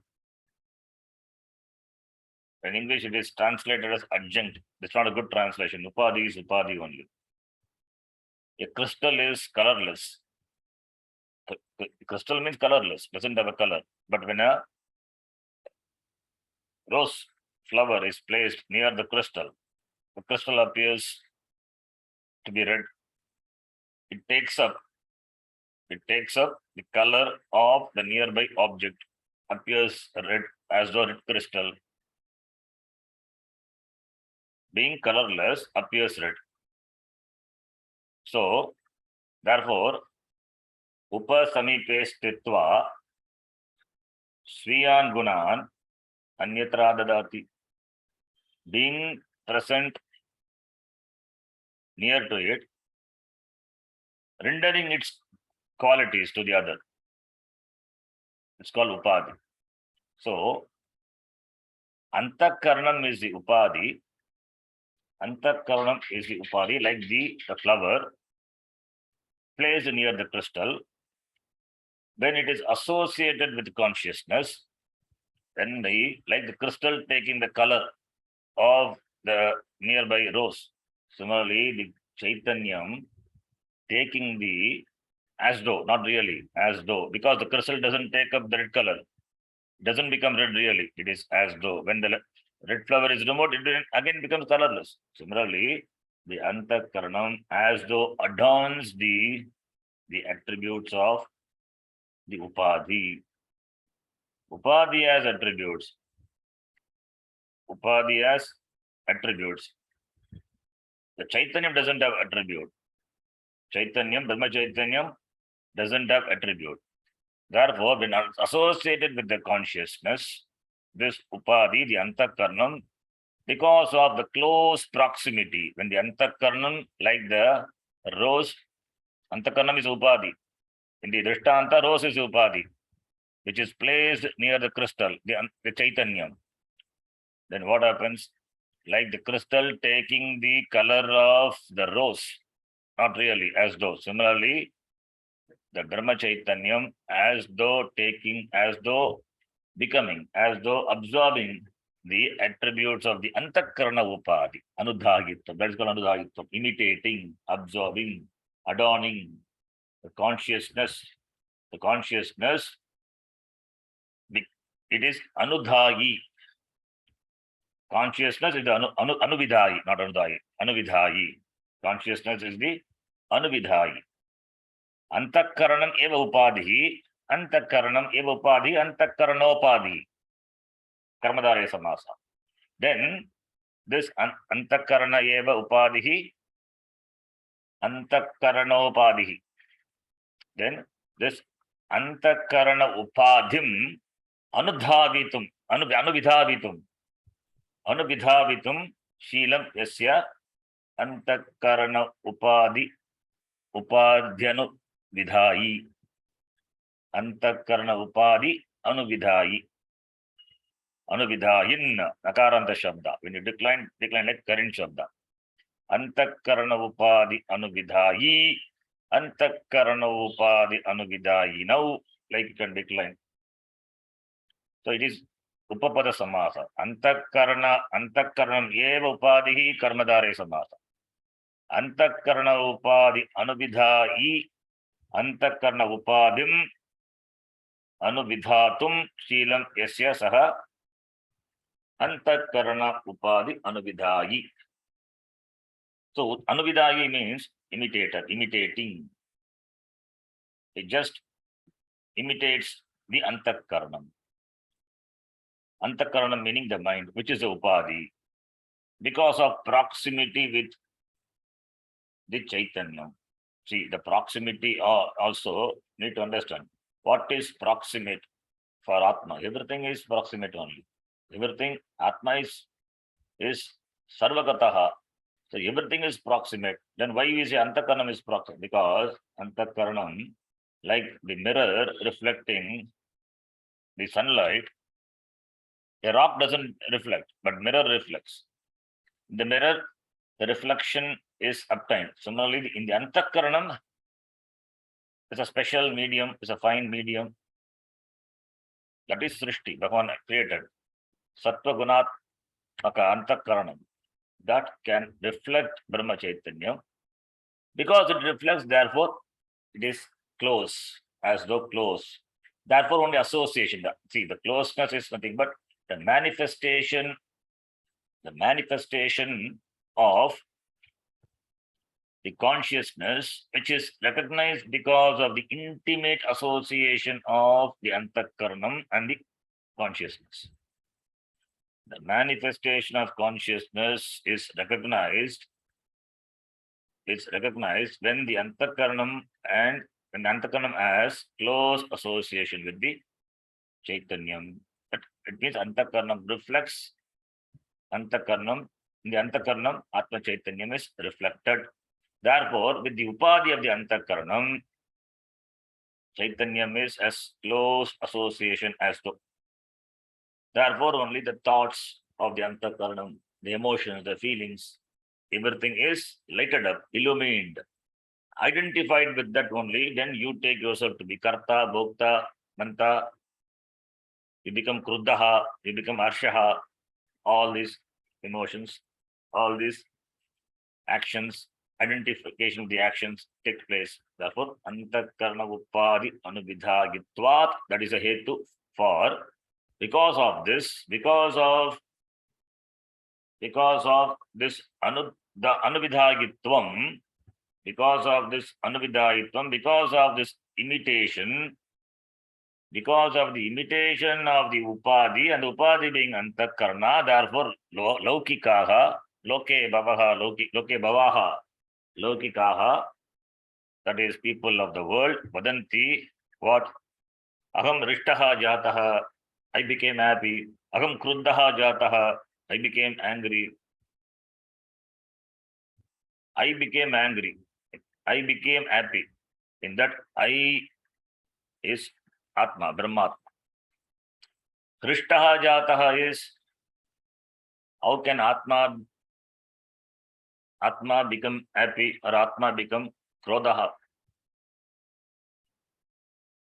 In English, it is translated as adjunct. That's not a good translation. Upadi is Upadi only. A crystal is colorless. Crystal means colorless, doesn't have a color. But when a rose flower is placed near the crystal appears to be red. It takes up the color of the nearby object, appears red as though red crystal. being colorless, appears red. So, therefore, upasamipe stitva sviyan gunan anyatra dadati. Being present near to it, rendering its qualities to the other. It's called upadhi. So, antakaranam is the upadhi. Antakaranam is the upadhi, like the flower placed near the crystal. When it is associated with consciousness, then like the crystal taking the color of the nearby rose. Similarly, the Chaitanyam taking the as though, not really, as though, because the crystal doesn't take up the red color, doesn't become red really. It is as though. When the red flower is removed, it again becomes colorless. Similarly, the Antakaranam as though adorns the attributes of the Upadhi. Upadhi as attributes. Upadhi as attributes. The Chaitanyam doesn't have attribute. Chaitanyam, Brahma Chaitanyam doesn't have attribute. Therefore, when associated with the consciousness, this Upadhi, the Antakaranam, because of the close proximity, when the Antakaranam, like the rose, Antakaranam is Upadhi. In the Drishtanta, rose is Upadhi, which is placed near the crystal, the Chaitanyam. Then what happens? Like the crystal taking the color of the rose, not really, as though. Similarly, the Brahma Chaitanyam, as though taking, as though becoming, as though absorbing the attributes of the Antakarana Upadhi, Anudhagitvam. That is called Anudhagitvam, imitating, absorbing, adorning the consciousness. The consciousness, it is Anudhagi. Consciousness is the Anuvidhayi, not Anudhayi, Anuvidhayi. Consciousness is the Anuvidhayi. Antakaranam eva upadhi, Antakaranam eva upadhi, Antakaranopadi. Karmadharaya samasa. Then this Antakarana eva upadhi, Antakaranopadi. Then this Antakarana upadhim anudhavitum, anuvidhavitum. Anuvidhavitum Sheelam Yasya Antakarana Upadhi Upadhyanu Vidhayi. Antakarana Upadhi Anuvidhayi. Anuvidhayin Nakaranta Shabda. When you decline like current Shabda. Antakarana Upadhi Anuvidhayi. Antakarana Upadhi Anuvidhayi. Now, like you can decline. So it is Upapada Samasa. Antakaranam eva upadhi karmadhare samasa. Antakarana upadhi anuvidhayi. Antakarana upadhim anuvidhatum sheelam yasya saha. Antakarana upadhi anuvidhayi. So anuvidhayi means imitator, imitating. It just imitates the Antakaranam. Antakaranam meaning the mind, which is the upadhi. Because of proximity with the Chaitanya. See, the proximity also need to understand what is proximate for Atma. Everything is proximate only. Everything, Atma is Sarvagataha. So everything is proximate. Then why we say Antakaranam is proximate? Because Antakaranam, like the mirror reflecting the sunlight, a rock doesn't reflect, but mirror reflects. In the mirror, the reflection is obtained. Similarly, in the Antakaranam, it's a special medium, it's a fine medium. That is Srishti, Bhagavan created. Sattva Gunat Antakaranam. That can reflect Brahma Chaitanya. Because it reflects, therefore, it is close, as though close. Therefore, only association. See, the closeness is nothing but the manifestation of the consciousness, which is recognized because of the intimate association of the Antakaranam and the consciousness. The manifestation of consciousness is recognized when the Antakaranam and when the Antakaranam has close association with the Chaitanyam. It means Antakaranam reflects Antakaranam. In the Antakaranam, Atma Chaitanyam is reflected. Therefore, with the Upadhi of the Antakaranam, Chaitanyam is as close association as to. Therefore, only the thoughts of the Antakaranam, the emotions, the feelings, everything is lighted up, illumined, identified with that only. Then you take yourself to be Karta, Bhokta, Manta, you become Kruddhaha, you become Arshaha, all these emotions, all these actions, identification of the actions take place. Therefore, Antakarana Upadi Anuvidhagitvat, that is a hetu for, because of this, because of this the Anuvidhagitvam, because of this Anuvidhagitvam, because of this imitation, because of the imitation of the Upadi, and Upadi being Antakarna, therefore Laukikaha, Loke Bhavaha, Loke Bhavaha, Lokikaha, that is people of the world, Vadanti, what? Aham Rishtaha Jataha, I became happy. Aham Kruddaha Jataha, I became angry. I became angry. I became happy. In that I is Atma, Brahmatma. Krishtaha Jataha is, how can Atma become happy or Atma become Krodhaha?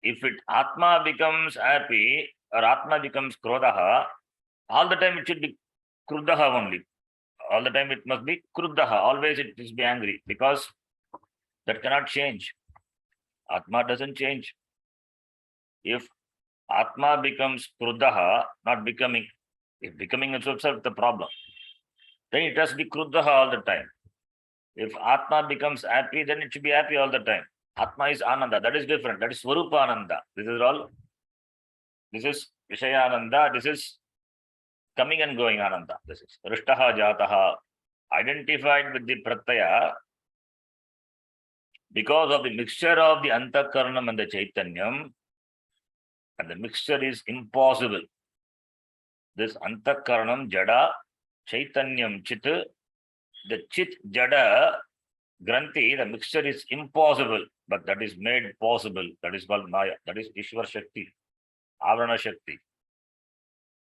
If Atma becomes happy or Atma becomes Krodhaha, all the time it should be Kruddaha only. All the time it must be Kruddaha. Always it must be angry, because that cannot change. Atma doesn't change. If Atma becomes Kruddaha, not becoming, if becoming is itself the problem, then it has to be Kruddaha all the time. If Atma becomes happy, then it should be happy all the time. Atma is Ananda. That is different. That is Swarupa Ananda. This is all. This is Vishaya Ananda. This is coming and going Ananda. This is Rishtaha Jataha. Identified with the Pratyaya because of the mixture of the Antakaranam and the Chaitanyam, and the mixture is impossible. This Antakaranam Jada, Chaitanyam Chit, the Chit Jada Granthi, the mixture is impossible, but that is made possible. That is called Maya. That is Ishwar Shakti, Avrana Shakti.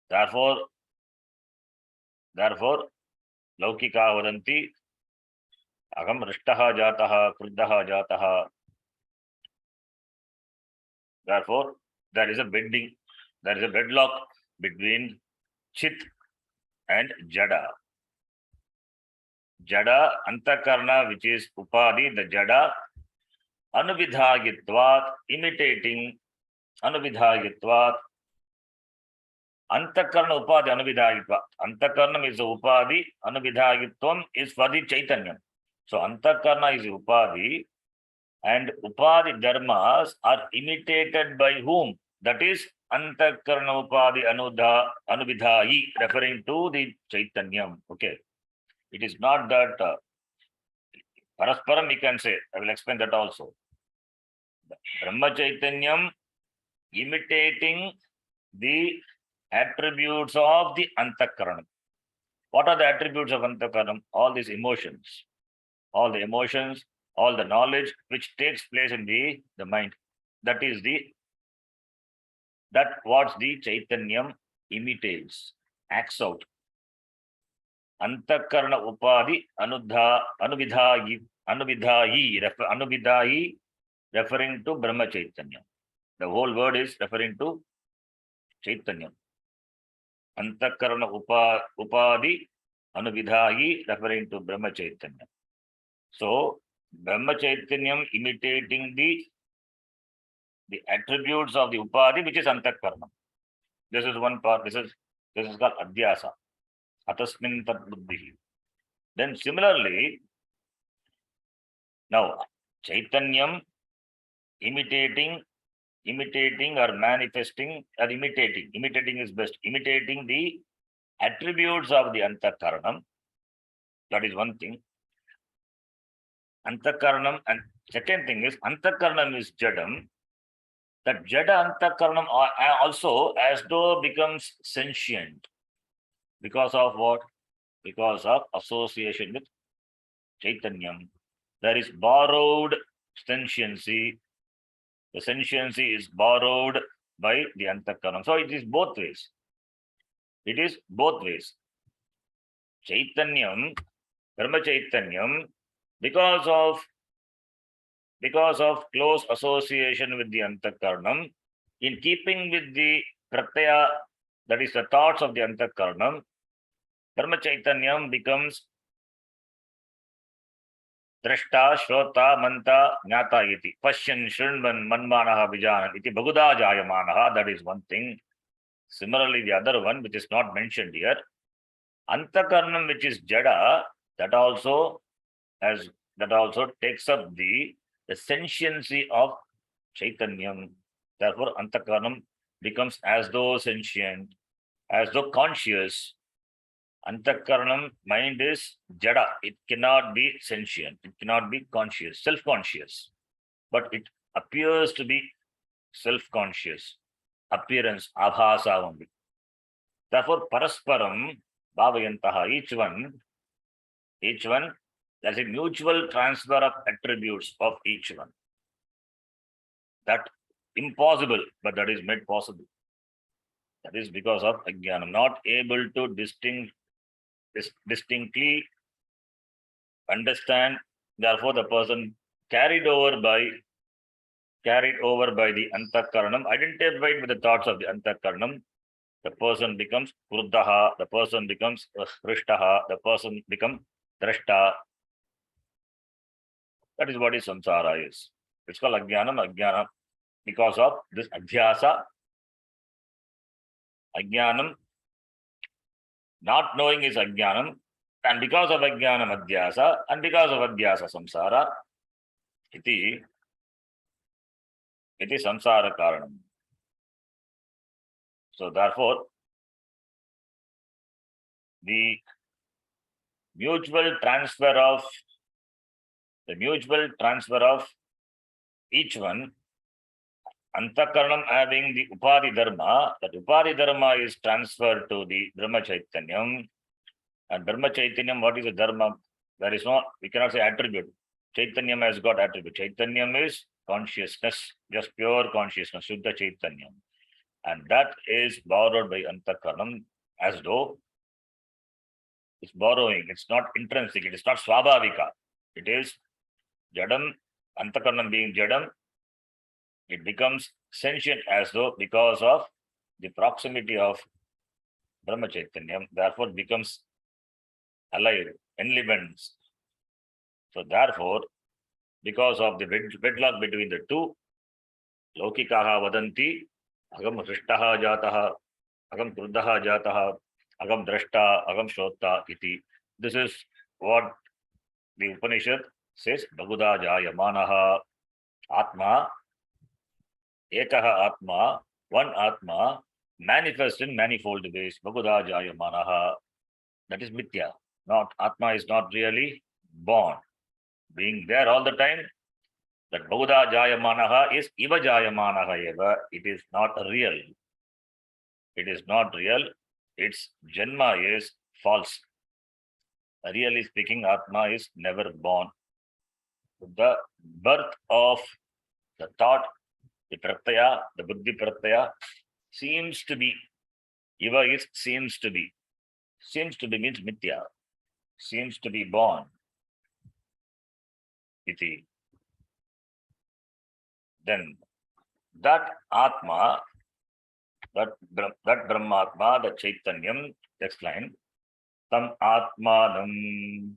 Therefore, Laukika Vadanti, Agam Rishtaha Jataha, Kruddaha Jataha. Therefore, there is a bending, there is a bedlock between Chit and Jada. Jada, Antakarna, which is Upadi, the Jada, Anuvidhagitvat, imitating Anuvidhagitvat, Antakarna Upadi Anuvidhagitvat. Antakarnam is the Upadi, Anuvidhagitvam is for the Chaitanyam. So Antakarna is Upadi, and Upadi dharmas are imitated by whom? That is Antakarna Upadi Anuvidhayi, referring to the Chaitanyam. Okay. It is not that Parasparam we can say. I will explain that also. Brahma Chaitanyam imitating the attributes of the Antakaranam. What are the attributes of Antakaranam? All these emotions, all the emotions, all the knowledge which takes place in the mind. That is what the Chaitanyam imitates, acts out. Antakarana Upadi Anuvidhayi, referring to Brahma Chaitanya. The whole word is referring to Chaitanya. Antakarana Upadi Anuvidhayi, referring to Brahma Chaitanya. So, Brahma Chaitanyam imitating the attributes of the Upadi, which is Antakarana. This is one part. This is called Adhyasa. Atasmin tat buddhi. Then similarly, now Chaitanyam imitating or manifesting or imitating is best. Imitating the attributes of the Antakaranam. That is one thing. Antakaranam, and second thing is Antakaranam is Jadam. That Jada Antakaranam also as though becomes sentient. Because of what? Because of association with Chaitanyam. There is borrowed sentiency. The sentiency is borrowed by the Antakaranam. So it is both ways. It is both ways. Chaitanyam, Brahma Chaitanyam, because of close association with the Antakaranam, in keeping with the Pratyaya, that is the thoughts of the Antakaranam, Brahma Chaitanyam becomes Drashta, Shrota, Manta, Jnata iti. Pashyan, Shrinvan, Manmanaha, Vijanan iti. Bhaguda Jayamanaha, that is one thing. Similarly, the other one, which is not mentioned here, Antakaranam, which is Jada, that also takes up the sentiency of Chaitanyam. Therefore, Antakaranam becomes as though sentient, as though conscious. Antakaranam, mind is Jada. It cannot be sentient. It cannot be conscious, self-conscious. But it appears to be self-conscious. Appearance, abhasa only. Therefore, parasparam, bhavayantaha, each one, there's a mutual transfer of attributes of each one. That impossible, but that is made possible. That is because of ajnanam, not able to distinctly understand. Therefore, the person carried over by the Antakaranam, identified with the thoughts of the Antakaranam, the person becomes Kruddhaha, the person becomes Rishtaha, the person becomes Drashta. That is what is samsara is. It's called ajnanam. Because of this adhyasa, ajnanam, not knowing is ajnanam, and because of ajnanam adhyasa, and because of adhyasa samsara, iti samsara karanam. So therefore, the mutual transfer of each one, Antakaranam having the Upadhi Dharma, that Upadhi Dharma is transferred to the Brahma Chaitanyam. And Brahma Chaitanyam, what is the Dharma? There is no, we cannot say attribute. Chaitanyam has got attribute. Chaitanyam is consciousness, just pure consciousness, Shuddha Chaitanyam. And that is borrowed by Antakaranam as though it's borrowing. It's not intrinsic. It is not Swabhavika. It is Jadam, Antakaranam being Jadam. It becomes sentient as though because of the proximity of Brahma Chaitanyam, therefore becomes alive, enlivens. So therefore, because of the wedlock between the two, Lokikaha vadanti, agam rishtaha jataha, agam kruddhaha jataha, agam drashta, agam shrota iti. This is what the Upanishad says, Bhaguda jayamanaha, Atma, Ekaha Atma, one Atma, manifest in manifold ways, Bhaguda jayamanaha. That is Mithya. Not Atma is not really born. Being there all the time, that Bhaguda jayamanaha is Iva jayamanaha eva. It is not real. It is not real. Its Janma is false. Really speaking, Atma is never born. The birth of the thought, the pratyaya, the buddhi pratyaya, seems to be, Iva is seems to be. Seems to be means Mithya. Seems to be born. Iti. Then that Atma, that Brahmatma, the Chaitanyam, next line, Tam Atmanam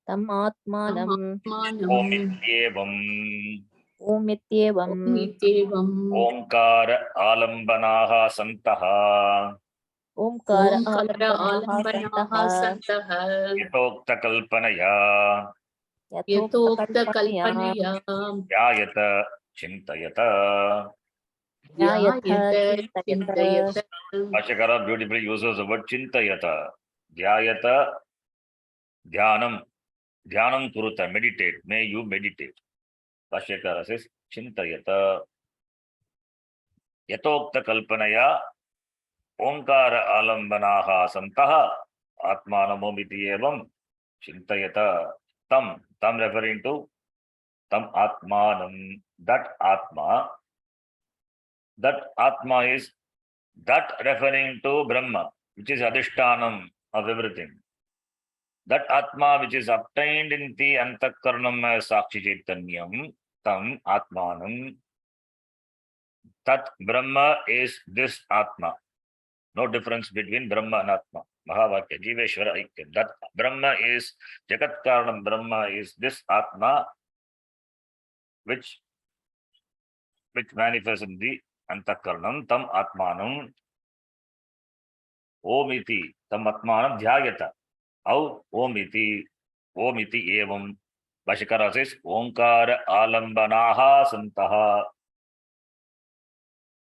Tam Atmanam Omityevam Omityevam Omkara Alambanaha Santaha Omkara Omkara Alambanaha alambanaha Santaha santaha Yatokta Kalpanaya Yatokta yatokta kalpanaya Yayata Chintayata. Nyayatha yayata Chintayata chintayata Bhashyakara beautifully uses the word chintayata. Dhyayata, dhyanam. Dhyanam kuruta, meditate. May you meditate. Bhashyakara says chintayata. Yatokta kalpanaya omkara alambanaha santaha atmanamomiti evam chintayata. Tam referring to tam atmanam. That atma is that referring to Brahma, which is adhishtanam of everything. That Atma which is obtained in the Antakaranam as Sakshi Chaitanyam, Tam Atmanam, Tat Brahma is this Atma. No difference between Brahma and Atma. Mahavakya, Jiveshwara Aikyam. That Brahma is, Jagat Karanam Brahma is this Atma which manifests in the Antakaranam, Tam Atmanam, Omiti, Tam Atmanam Dhyayata. Au Omiti evam. Bhashyakara says Omkara alambanaha santaha.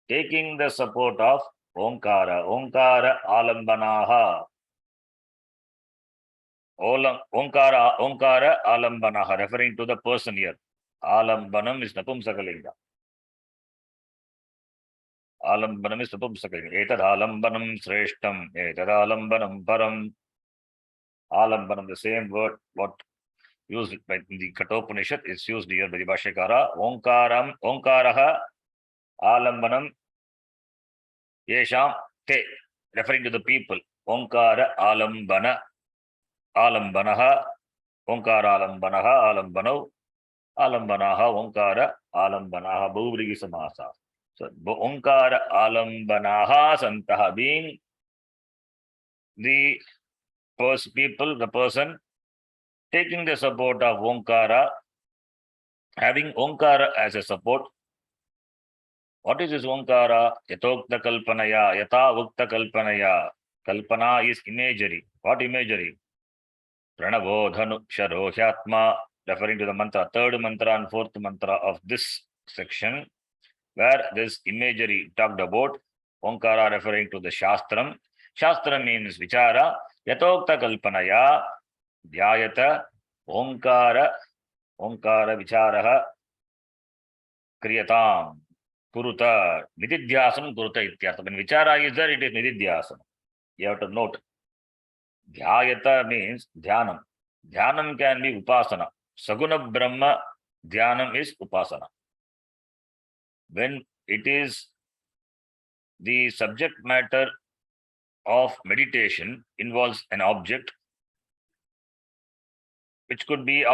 Taking the support of Omkara. Omkara alambanaha. Omkara alambanaha, referring to the person here. Alambanam is Napumsakalinga. Alambanam is Napumsakalinga. Etad alambanam sreshtam. Etad alambanam param. Alambanam, the same word, what used by the Kathopanishad is used here by the Bhashyakara. Omkaraha alambanam yesham te, referring to the people. Omkara alambanaha, Omkara alambanaha, alambanaha, Omkara alambanaha, Bhuvrigi samasa. So Omkara alambanaha santaha, being the the person taking the support of Omkara, having Omkara as a support. What is this Omkara? Yatokta kalpanaya, yata ukta kalpanaya. Kalpana is imagery. What imagery? Pranavo dhanu sharo hyatma, referring to the mantra, third mantra and fourth mantra of this section, where this imagery talked about. Omkara referring to the Shastram. Shastra means vichara. Yatokta kalpanaya, dhyayata, Omkara vicharaha, kriyatam, kuruta, nididhyasam kuruta ityartha. When vichara is there, it is nididhyasam. You have to note. Dhyayata means dhyanam. Dhyanam can be upasana. Saguna Brahma dhyanam is upasana. When it is the subject matter of meditation involves an object, which could be a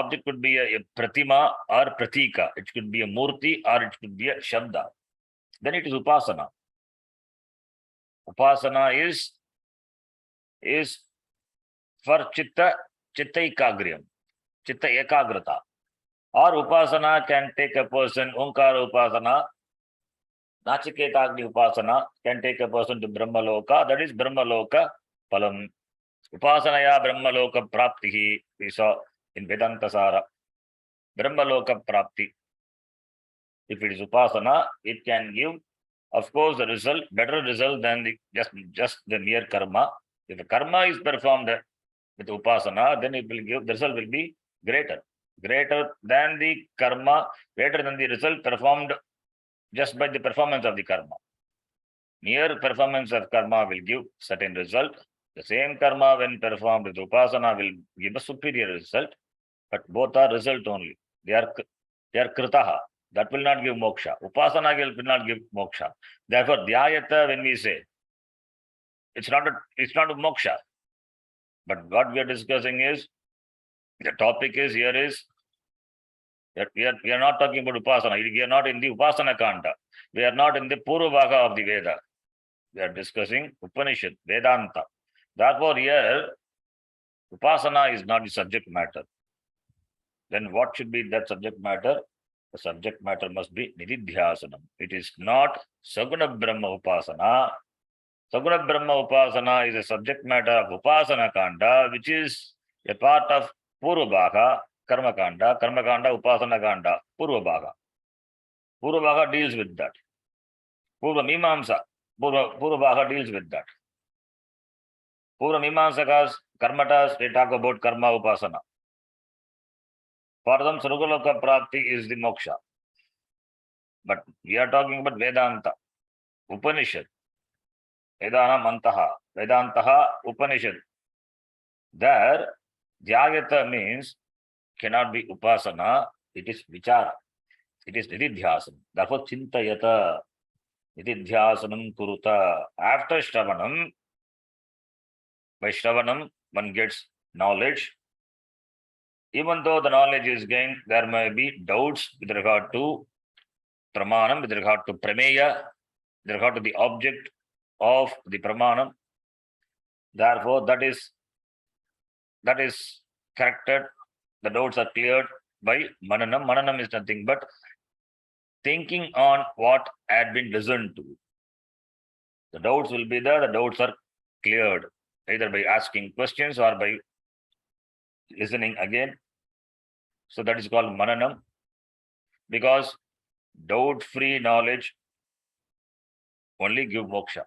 pratima or pratika. It could be a murti or it could be a shabda. Then it is upasana. Upasana is for chitta ekagryam, chitta ekagrata. Or upasana can take a person, Omkara upasana, Nachiketagni upasana can take a person to Brahmaloka, that is Brahmaloka Palam. Upasanaya Brahmaloka Praptihi, we saw in Vedanta Sara. Brahmaloka Prapti. If it is upasana, it can give, of course, the result, better result than just the mere karma. If the karma is performed with upasana, then it will give, the result will be greater than the karma, greater than the result performed just by the performance of the karma. Mere performance of karma will give certain result. The same karma when performed with upasana will give a superior result, but both are result only. They are kritaha. That will not give moksha. Upasana will not give moksha. Therefore, dhyayata, when we say, it's not a moksha. But what we are discussing is, the topic is here is that we are not talking about upasana. We are not in the upasana kanda. We are not in the purva bhaga of the Veda. We are discussing Upanishad, Vedanta. Therefore, here upasana is not the subject matter. Then what should be that subject matter? The subject matter must be nididhyasanam. It is not Saguna Brahma upasana. Saguna Brahma upasana is a subject matter of upasana kanda, which is a part of purva bhaga, karma kanda, upasana kanda, purva bhaga. Purva bhaga deals with that. Purva mimamsa, Purva Bhaga deals with that. Purva Mimamsakas, Karmatas, they talk about karma upasana. For them, Sarugaloka Prapti is the moksha. But we are talking about Vedanta, Upanishad, Vedana Mantaha, Vedantaha, Upanishad. There, Dhyayata means cannot be upasana, it is vichara, it is nididhyasana. Therefore, chintayata, nididhyasanam kuruta. After Shravanam, by Shravanam, one gets knowledge. Even though the knowledge is gained, there may be doubts with regard to pramanam, with regard to prameya, with regard to the object of the pramanam. Therefore, that is corrected. The doubts are cleared by mananam. Mananam is nothing but thinking on what had been listened to. The doubts will be there, the doubts are cleared, either by asking questions or by listening again. So that is called mananam, because doubt-free knowledge only give moksha.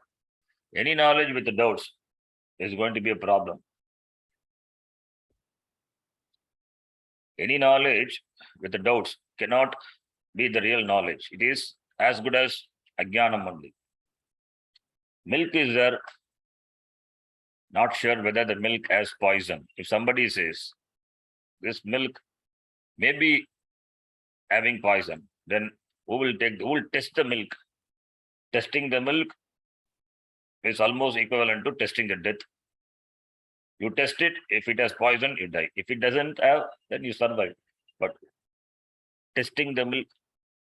Any knowledge with the doubts is going to be a problem. Any knowledge with the doubts cannot be the real knowledge. It is as good as ajnanam only. Milk is there, not sure whether the milk has poison. If somebody says this milk may be having poison, then who will test the milk? Testing the milk is almost equivalent to testing the death. You test it, if it has poison, you die. If it doesn't have, then you survive. But testing the milk,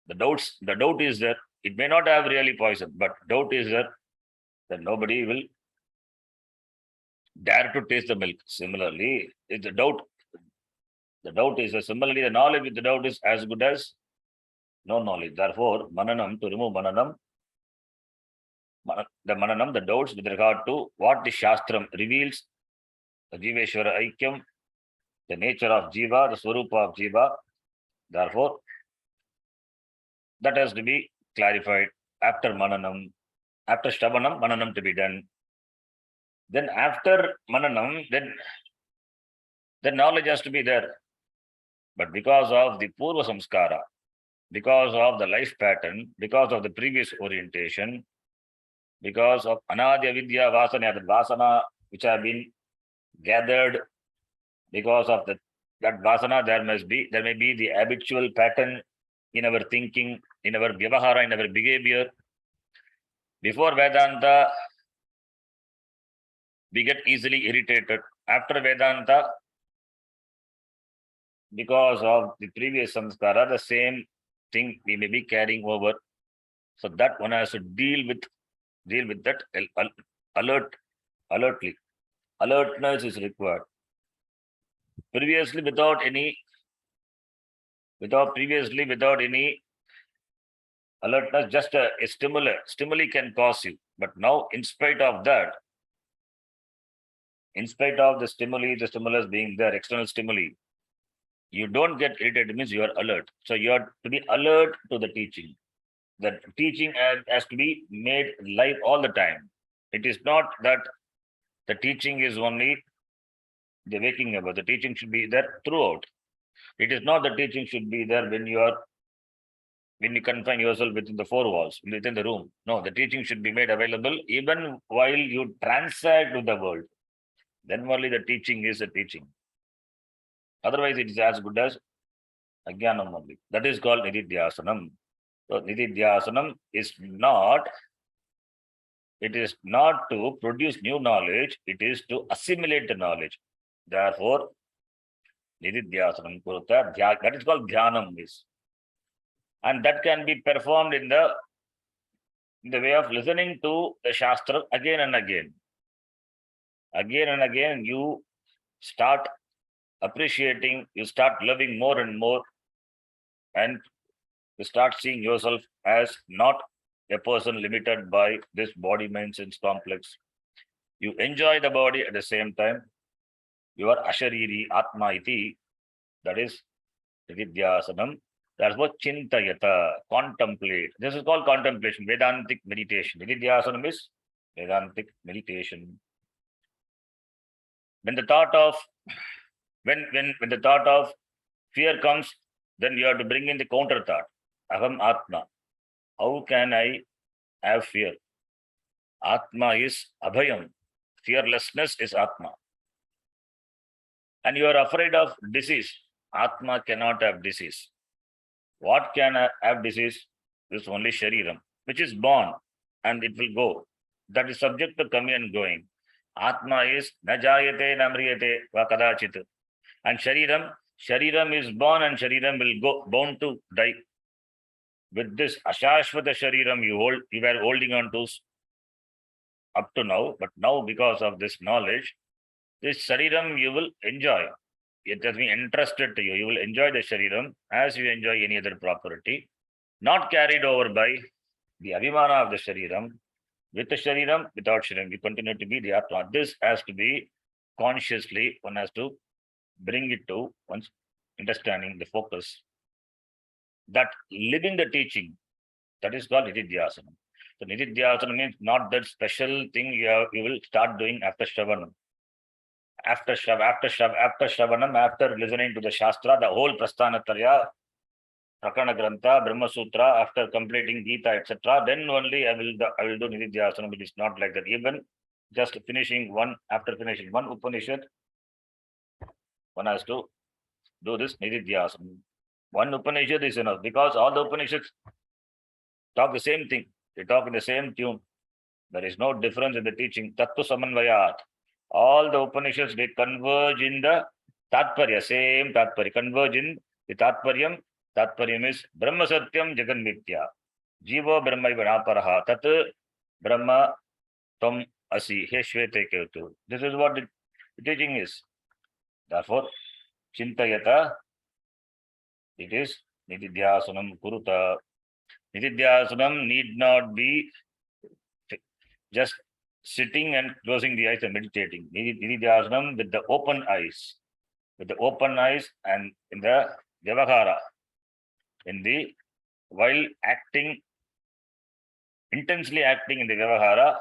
the doubt is there. It may not have really poison, but doubt is there, then nobody will dare to taste the milk. Similarly, if the doubt is similarly, the knowledge with the doubt is as good as no knowledge. Therefore, mananam, to remove mananam, the doubts with regard to what the Shastram reveals, the Jiveshwara Aikyam, the nature of Jiva, the Swarupa of Jiva. Therefore, that has to be clarified after mananam, after Shravanam, mananam to be done. Then after mananam, then the knowledge has to be there. But because of the Purva Samskara, because of the life pattern, because of the previous orientation, because of Anadya Vidya Vasana, the Vasana which have been gathered, because of that Vasana, there may be the habitual pattern in our thinking, in our Vyavahara, in our behavior. Before Vedanta, we get easily irritated. After Vedanta, because of the previous samskara, the same thing we may be carrying over. So that one has to deal with that alertly. Alertness is required. Previously, without any alertness, just a stimuli can cause you. But now, in spite of that, in spite of the stimulus being there, external stimuli, you don't get irritated, means you are alert. So you are to be alert to the teaching. The teaching has to be made live all the time. It is not that the teaching is only the waking up. The teaching should be there throughout. It is not the teaching should be there when you confine yourself within the four walls, within the room. No, the teaching should be made available even while you transact with the world. Then only the teaching is a teaching. Otherwise, it is as good as ajnanam only. That is called nididhyasanam. So nididhyasanam is not to produce new knowledge, it is to assimilate the knowledge. Therefore, nididhyasanam kuruta, that is called dhyanam is. And that can be performed in the way of listening to the Shastra again and again. Again and again, you start appreciating, you start loving more and more, and you start seeing yourself as not a person limited by this body, mind, sense complex. You enjoy the body at the same time. You are ashariri, atma iti, that is nididhyasanam. That's what chintayata, contemplate. This is called contemplation, Vedantic meditation. Nididhyasanam is Vedantic meditation. When the thought of when the thought of fear comes, then you have to bring in the counter thought. Aham Atma. How can I have fear? Atma is Abhayam. Fearlessness is Atma. And you are afraid of disease. Atma cannot have disease. What can have disease? This only Shariram, which is born and it will go. That is subject to coming and going. Atma is Najayate Namriyate Vakadachit. And Shariram is born and Shariram will go, bound to die. With this Ashashvata Shariram you were holding on to up to now, but now because of this knowledge, this Shariram you will enjoy. It has been entrusted to you. You will enjoy the Shariram as you enjoy any other property, not carried over by the Abhimana of the Shariram. With the Shariram, without Shariram, you continue to be the Atma. This has to be consciously, one has to bring it to one's understanding, the focus. That living the teaching, that is called Nididhyasanam. So Nididhyasanam means not that special thing you will start doing after Shravanam. After Shravanam, after listening to the Shastra, the whole Prasthanatarya, Prakana Grantha, Brahma Sutra, after completing Gita, etc., then only I will do Nididhyasanam. It is not like that. Even just finishing one, after finishing one Upanishad, one has to do this Nididhyasanam. One Upanishad is enough because all the Upanishads talk the same thing. They talk in the same tune. There is no difference in the teaching. Tattva Samanvayat. All the Upanishads, they converge in the Tatparya, same Tatparya, converge in the Tatparyam. Tatparyam is Brahma Satyam Jagan Mithya. Jiva Brahma Vanaparaha. Tat Brahma Tam Asi. He Shvete Ketu. This is what the teaching is. Therefore, Chintayata, it is Nididhyasanam Kuruta. Nididhyasanam need not be just sitting and closing the eyes and meditating. Nididhyasanam with the open eyes. With the open eyes and in the Vyavahara. While acting, intensely acting in the Vyavahara,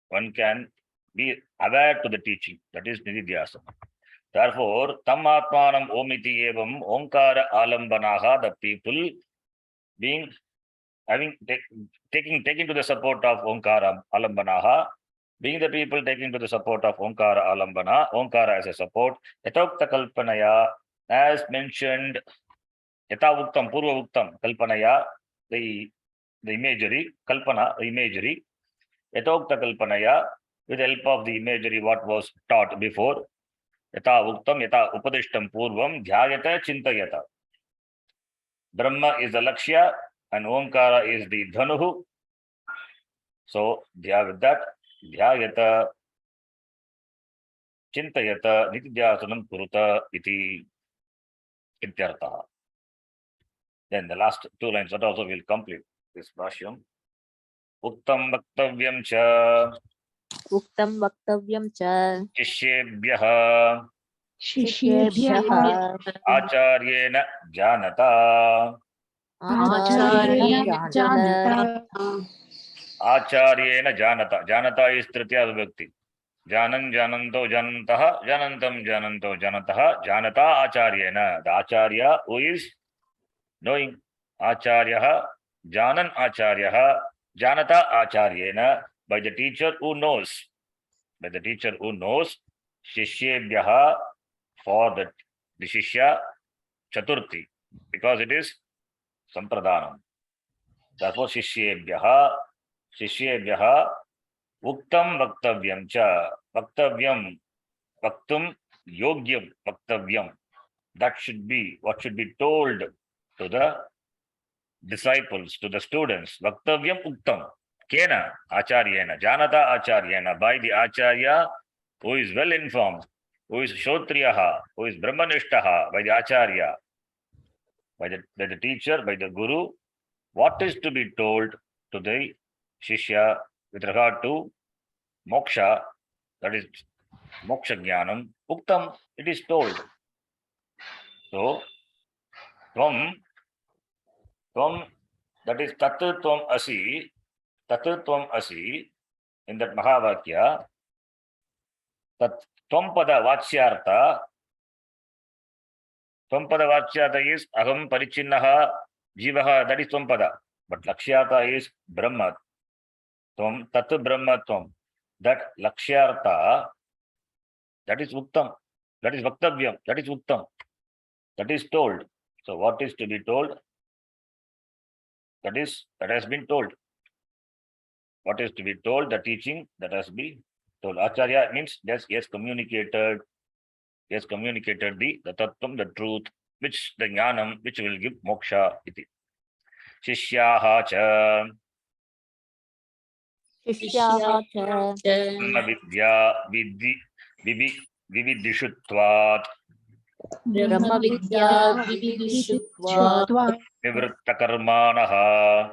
one can be aware to the teaching. That is Nididhyasanam. Therefore, Tam Atmanam Omiti Evam Omkara Alambanaha, the people taking to the support of Omkara Alambanaha, being the people taking to the support of Omkara Alambana, Omkara as a support, Yatokta Kalpanaya, as mentioned, Yatavuktam, Purvavuktam, Kalpanaya, the imagery, Kalpana, the imagery, Yatokta Kalpanaya, with the help of the imagery, what was taught before, Yatavuktam, Yata Upadishtam Purvam, Dhyayata Chintayata. Brahma is the Lakshya and Omkara is the Dhanuhu. So, with that, Dhyayata Chintayata Nididhyasanam Kuruta iti ityartaha. Then the last two lines that also will complete this Bhashyam. Uktam Vaktavyam cha Uktam Vaktavyam cha Shishyebhyaha Shishyebhyah Acharyena Janata. Acharyena Janata. Acharyena Janata. Janata is Tritiya Vibhakti. Janan Jananto Janantaha, Janantam Jananto Janataha, Janata Acharyena. The Acharya who is knowing. Acharyaha, Janan Acharyaha, Janata Acharyena, by the teacher who knows. By the teacher who knows, Shishyebhyaha, for the Shishya, Chaturthi, because it is Sampradhanam. Therefore, Shishyebhyaha, Uktam Vaktavyam cha, Vaktavyam, Vaktum Yogyam Vaktavyam. That should be what should be told to the disciples, to the students. Vaktavyam Uktam. Kena Acharyena, Janata Acharyena, by the Acharya who is well informed, who is Shotriyaha, who is Brahmanishtaha, by the Acharya, by the teacher, by the Guru, what is to be told to the Shishya with regard to moksha, that is moksha jnanam, Uktam, it is told. So, from Tvam, that is Tat Tvam Asi, Tat Tvam Asi, in that Mahavakya, Tat Tvam Pada Vachyartha, Tvam Pada Vachyartha is Aham Parichinnaha Jivaha, that is Tvam Pada. But Lakshyartha is Brahma. Tvam, Tat Brahma Tvam. That Lakshyartha, that is Uktam, that is Vaktavyam, that is Uktam, that is told. So what is to be told? That has been told. What is to be told, the teaching that has been told. Acharya means he has communicated the tattvam, the truth, which the jnanam, which will give moksha iti. Shishyaha cha Shishyaha cha brahma vidya vividishutvat Brahma Vidya Vividishutva nivritta karmanaha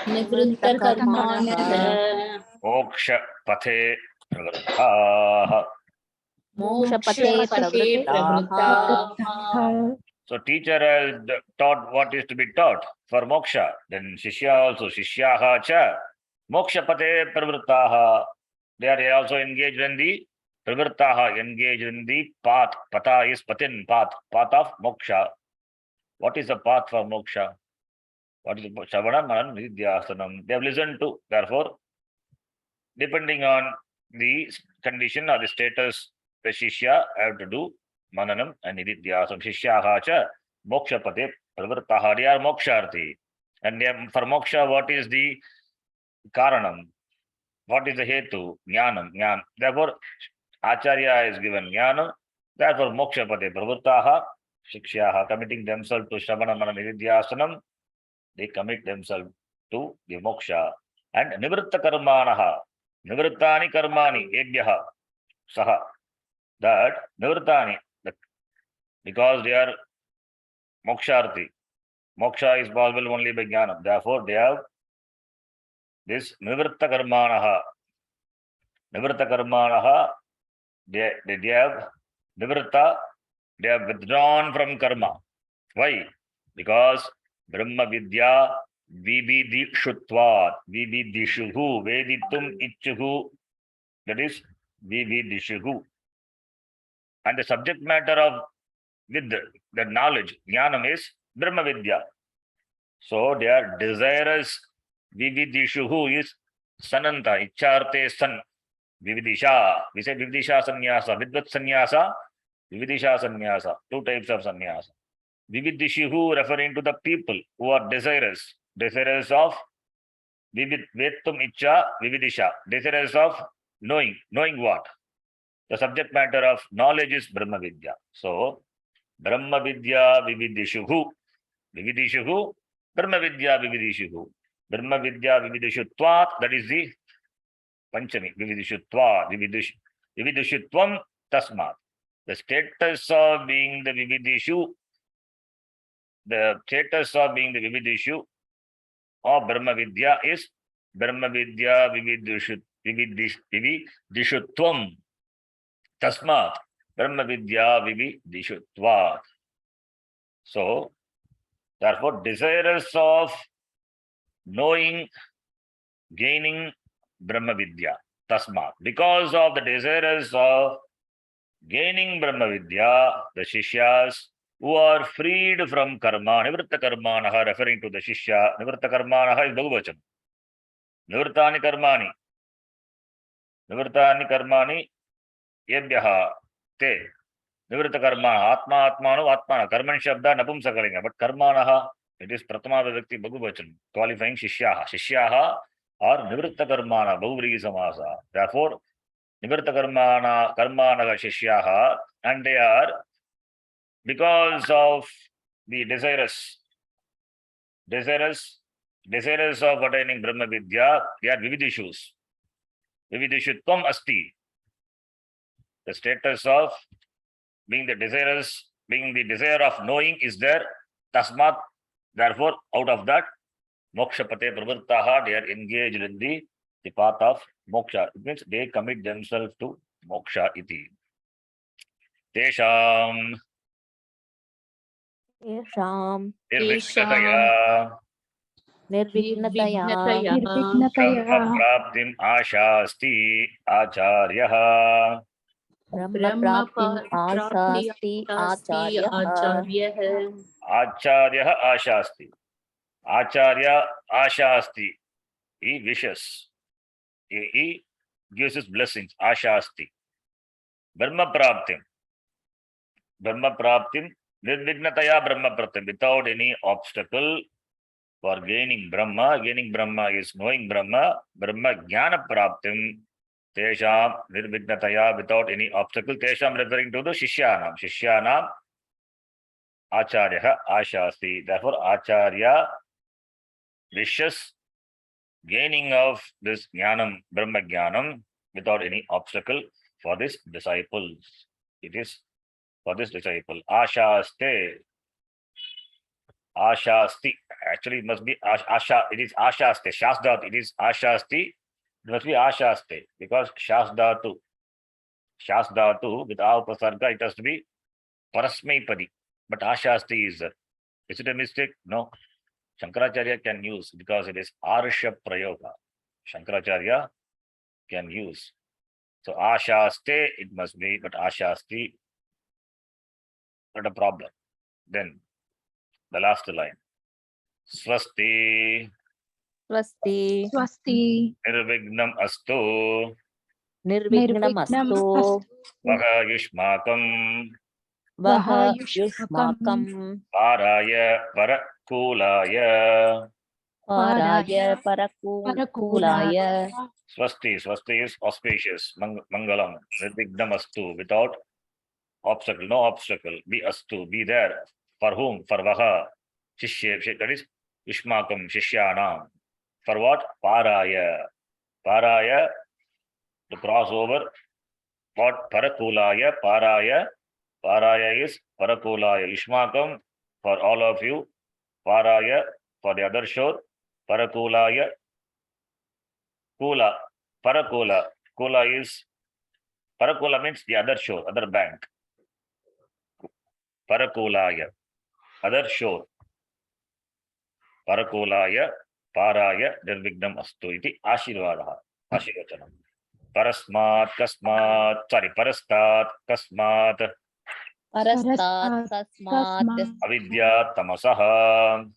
Nivritta Karmanaha moksha pathe pravrittaha. Moksha Pathe Pravrittaha. So teacher has taught what is to be taught for moksha. Then shishya also, shishyaha cha moksha pate pravrittaha. They are also engaged in the pravrittaha, engaged in the path. Pata is patin, path of moksha. What is the path for moksha? What is the Shavana Manan Nidhyasanam? They have listened to. Therefore, depending on the condition or the status, the shishya have to do mananam and nididhyasam. Shishyaha cha moksha pate pravrittaha. They are moksharthi. And for moksha, what is the karanam? What is the hetu? Jnanam. Jnana. Therefore, acharya is given jnana. Therefore, moksha pate pravrittaha. Shikshyaha, committing themselves to shravana manana nididhyasanam. They commit themselves to the moksha. And nivritta karmanaha. Nivrittani karmani yebhyaha saha. That nivrittani, because they are moksharthi. Moksha is possible only by jnana. Therefore, they have this nivritta karmanaha. Nivritta karmanaha, they have nivritta, they have withdrawn from karma. Why? Because Brahma Vidya Vividishutvat, Vividishuhu, Veditum Ichuhu, that is Vividishuhu. And the subject matter of with the knowledge, jnanam is Brahma Vidya. So they are desirous. Vividishuhu is sananta, icharte san. Vividisha, we say Vividisha sannyasa, Vidvat sannyasa, Vividisha sannyasa, two types of sannyasa. Vividishuhu referring to the people who are desirous of Vetum Icha, Vividisha, desirous of knowing what? The subject matter of knowledge is Brahma Vidya. So, Brahma Vidya Vividishuhu, Brahma Vidya Vividishuhu, Brahma Vidya Vividishutvat, that is the Panchami, Vividishutvat, Vividishutvam Tasmat. The status of being the Vividishu, of Brahma Vidya is Brahma Vidya Vividishutvam Tasmat Brahma Vidya Vividishutvat. So, therefore, desirous of knowing, gaining Brahma Vidya Tasmat. Because of the desirous of gaining Brahma Vidya, the Shishyas who are freed from karma, Nivritta Karmanaha, referring to the Shishya, Nivritta Karmanaha is Bhagavachan. Nivrittani Karmani, Yebhyaha, Te, Nivritta Karmana, Atmana, Karman Shabda, Napumsakalinga, but Karmanaha, it is Pratama Vivakti Bhagavachan, qualifying Shishyaha or Nivritta Karmana, Bhuvri Samasa. Therefore, Nivritta Karmanaha Shishyaha, and they are because of the desirous of attaining Brahma Vidya, they are Vividishus. Vividishutvam asti. The status of being the desire of knowing is there. Tasmat, therefore, out of that, moksha pate pravrittaha, they are engaged in the path of moksha. It means they commit themselves to moksha iti. Tesham Yesham irvikshakaya निर्विघ्नतया निर्विघ्नतया प्राप्तिम आशास्ति आचार्यः ब्रह्म प्राप्तिम् आशास्ति आचार्यः आचार्यः आचार्यः आशास्ति आचार्य आशास्ति. He wishes. He gives his blessings. Ashasti. Brahma praptim. Brahma praptim. Nirvignataya Brahma praptim. Without any obstacle for gaining Brahma. Gaining Brahma is knowing Brahma. Brahma jnana praptim. Tesham nirvignataya, without any obstacle. Tesham referring to the Shishyanam. Shishyanam Acharya Ashasti. Therefore, Acharya wishes gaining of this jnanam, Brahma jnanam, without any obstacle for this disciples. It is for this disciple. Ashaste. Ashasti. Actually, it must be Asha. It is Ashaste. Shasdat. It is Ashasti. It must be Ashaste because Shasdatu. Shasdatu with A upasarga, it has to be Parasmaipadi. But Ashasti is there. Is it a mistake? No. Shankaracharya can use because it is Arsha Prayoga. Shankaracharya can use. So Ashaste it must be, but Ashasti not a problem. Then the last line. Swasti स्वस्ति स्वस्ति nirvignam astu निर्विघ्नमस्तु vaha yushmakam वह युष्माकं paraya parakulaya. पाराय परकूलाय Swasti. Swasti is auspicious. Mangalam. Nirvignam astu. Without obstacle. No obstacle. Be astu. Be there. For whom? For vaha. Shishya. That is Yushmakam. Shishyanam. For what? Paraya. Paraya. To cross over. What? Parakulaya. Paraya. Paraya is Parakulaya. Yushmakam. For all of you. Paraya. For the other shore. Parakulaya. Kula. Parakula. Kula is. Parakula means the other shore, other bank. Parakulaya. Other shore. Parakulaya. Paraya. Nirvignam astu. Iti Ashirvadaha. Ashirvachanam. Parasmat. Kasmat. Sorry. Parastat. Kasmat. परस्तात् तस्मात् Avidya. Tamasaha.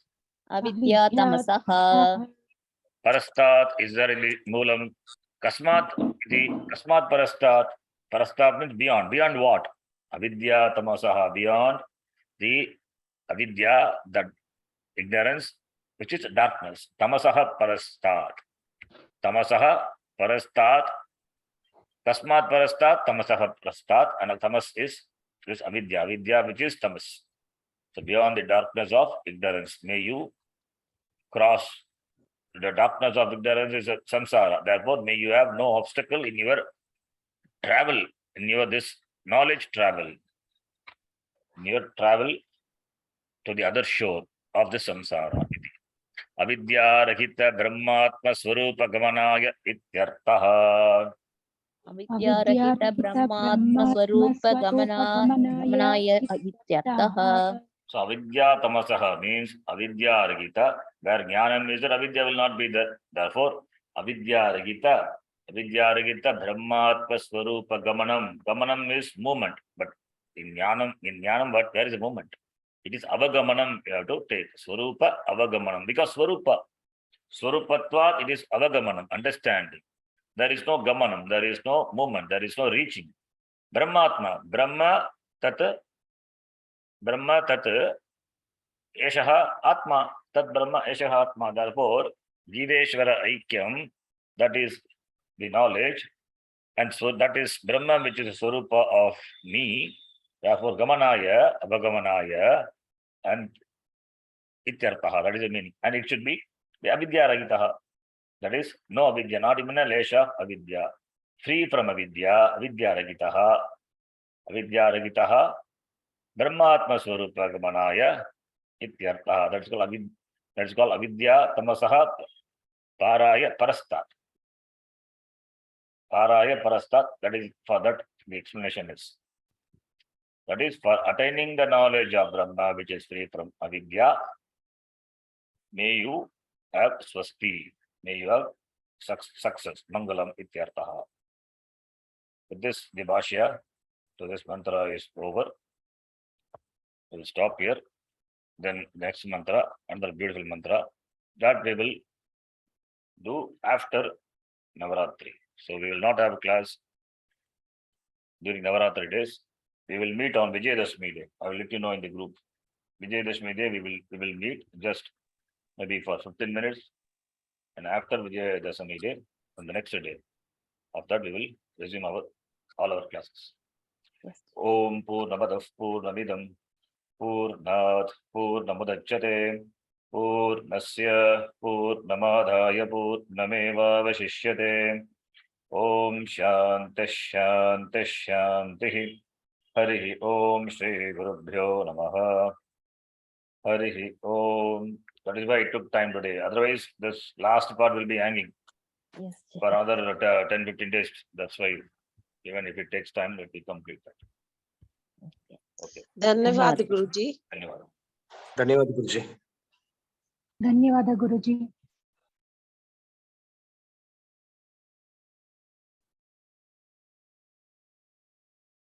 अविद्यातमसः Parastat is there in the Moolam. Kasmat. Kasmat Parastat. Parastat means beyond. Beyond what? Avidya Tamasaha. Beyond the Avidya, that ignorance, which is darkness. Tamasaha Parastat. Tamasaha Parastat. Kasmat Parastat. Tamasaha Parastat. And Tamas is this Avidya. Avidya, which is Tamas. So beyond the darkness of ignorance, may you cross. The darkness of ignorance is a samsara. Therefore, may you have no obstacle in your travel, in your this knowledge travel, in your travel to the other shore of the samsara. Avidya rahita brahmatma swarupa gamanaya ityartaha. अविद्यारहित ब्रह्मात्म स्वरूप गमनाय इत्यर्थः So avidya tamasaha means avidya rahita, where jnanam is there, avidya will not be there. Therefore, avidya rahita brahmatma swarupa gamanam. Gamanam is movement, but in jnanam, what? There is a movement. It is avagamanam, you have to take. Swarupa avagamanam. Because Swarupatvat, it is avagamanam, understanding. There is no gamanam, there is no movement, there is no reaching. Brahmatma, Brahma tat, eshaha atma, tat Brahma eshaha atma. Therefore, Jiveshvara Aikyam, that is the knowledge, and so that is Brahma, which is a Swarupa of me. Therefore, Gamanaya, Avagamanaya, and Ityartaha, that is the meaning. And it should be the Avidya Ragitaha. That is no avidya, not even a lesha avidya. Free from avidya, avidya ragitaha, brahmatma swarupa gamanaya ityartaha. That's called avidya tamasaha paraya parastat. Paraya parastat, that is for that the explanation is. That is for attaining the knowledge of Brahma, which is free from avidya. May you have swasti. May you have success. Mangalam ityartaha. With this, the bhashya to this mantra is over. We'll stop here. Then next mantra, another beautiful mantra that we will do after Navaratri. So we will not have class during Navaratri days. We will meet on Vijayadashmi day. I will let you know in the group. Vijayadashmi day we will meet just maybe for 15 minutes, and after Vijayadashmi day, on the next day, after that we will resume all our classes. Yes. Om Purnamadav Purnamidam Purnat Purnamudachyate Purnasya Purnamadhaya Purnameva Vashishyate. Om Shanti Shanti Shanti. Hari Om Shri Gurubhyo Namaha. Hari Om. That is why it took time today. Otherwise, this last part will be hanging Yes. for another 10-15 days. That's why, even if it takes time, let me complete that. Okay. ಧನ್ಯವಾದ ಗುರುಜಿ. Dhanyawad. ಧನ್ಯವಾದ ಗುರುಜಿ. ಧನ್ಯವಾದ ಗುರುಜಿ.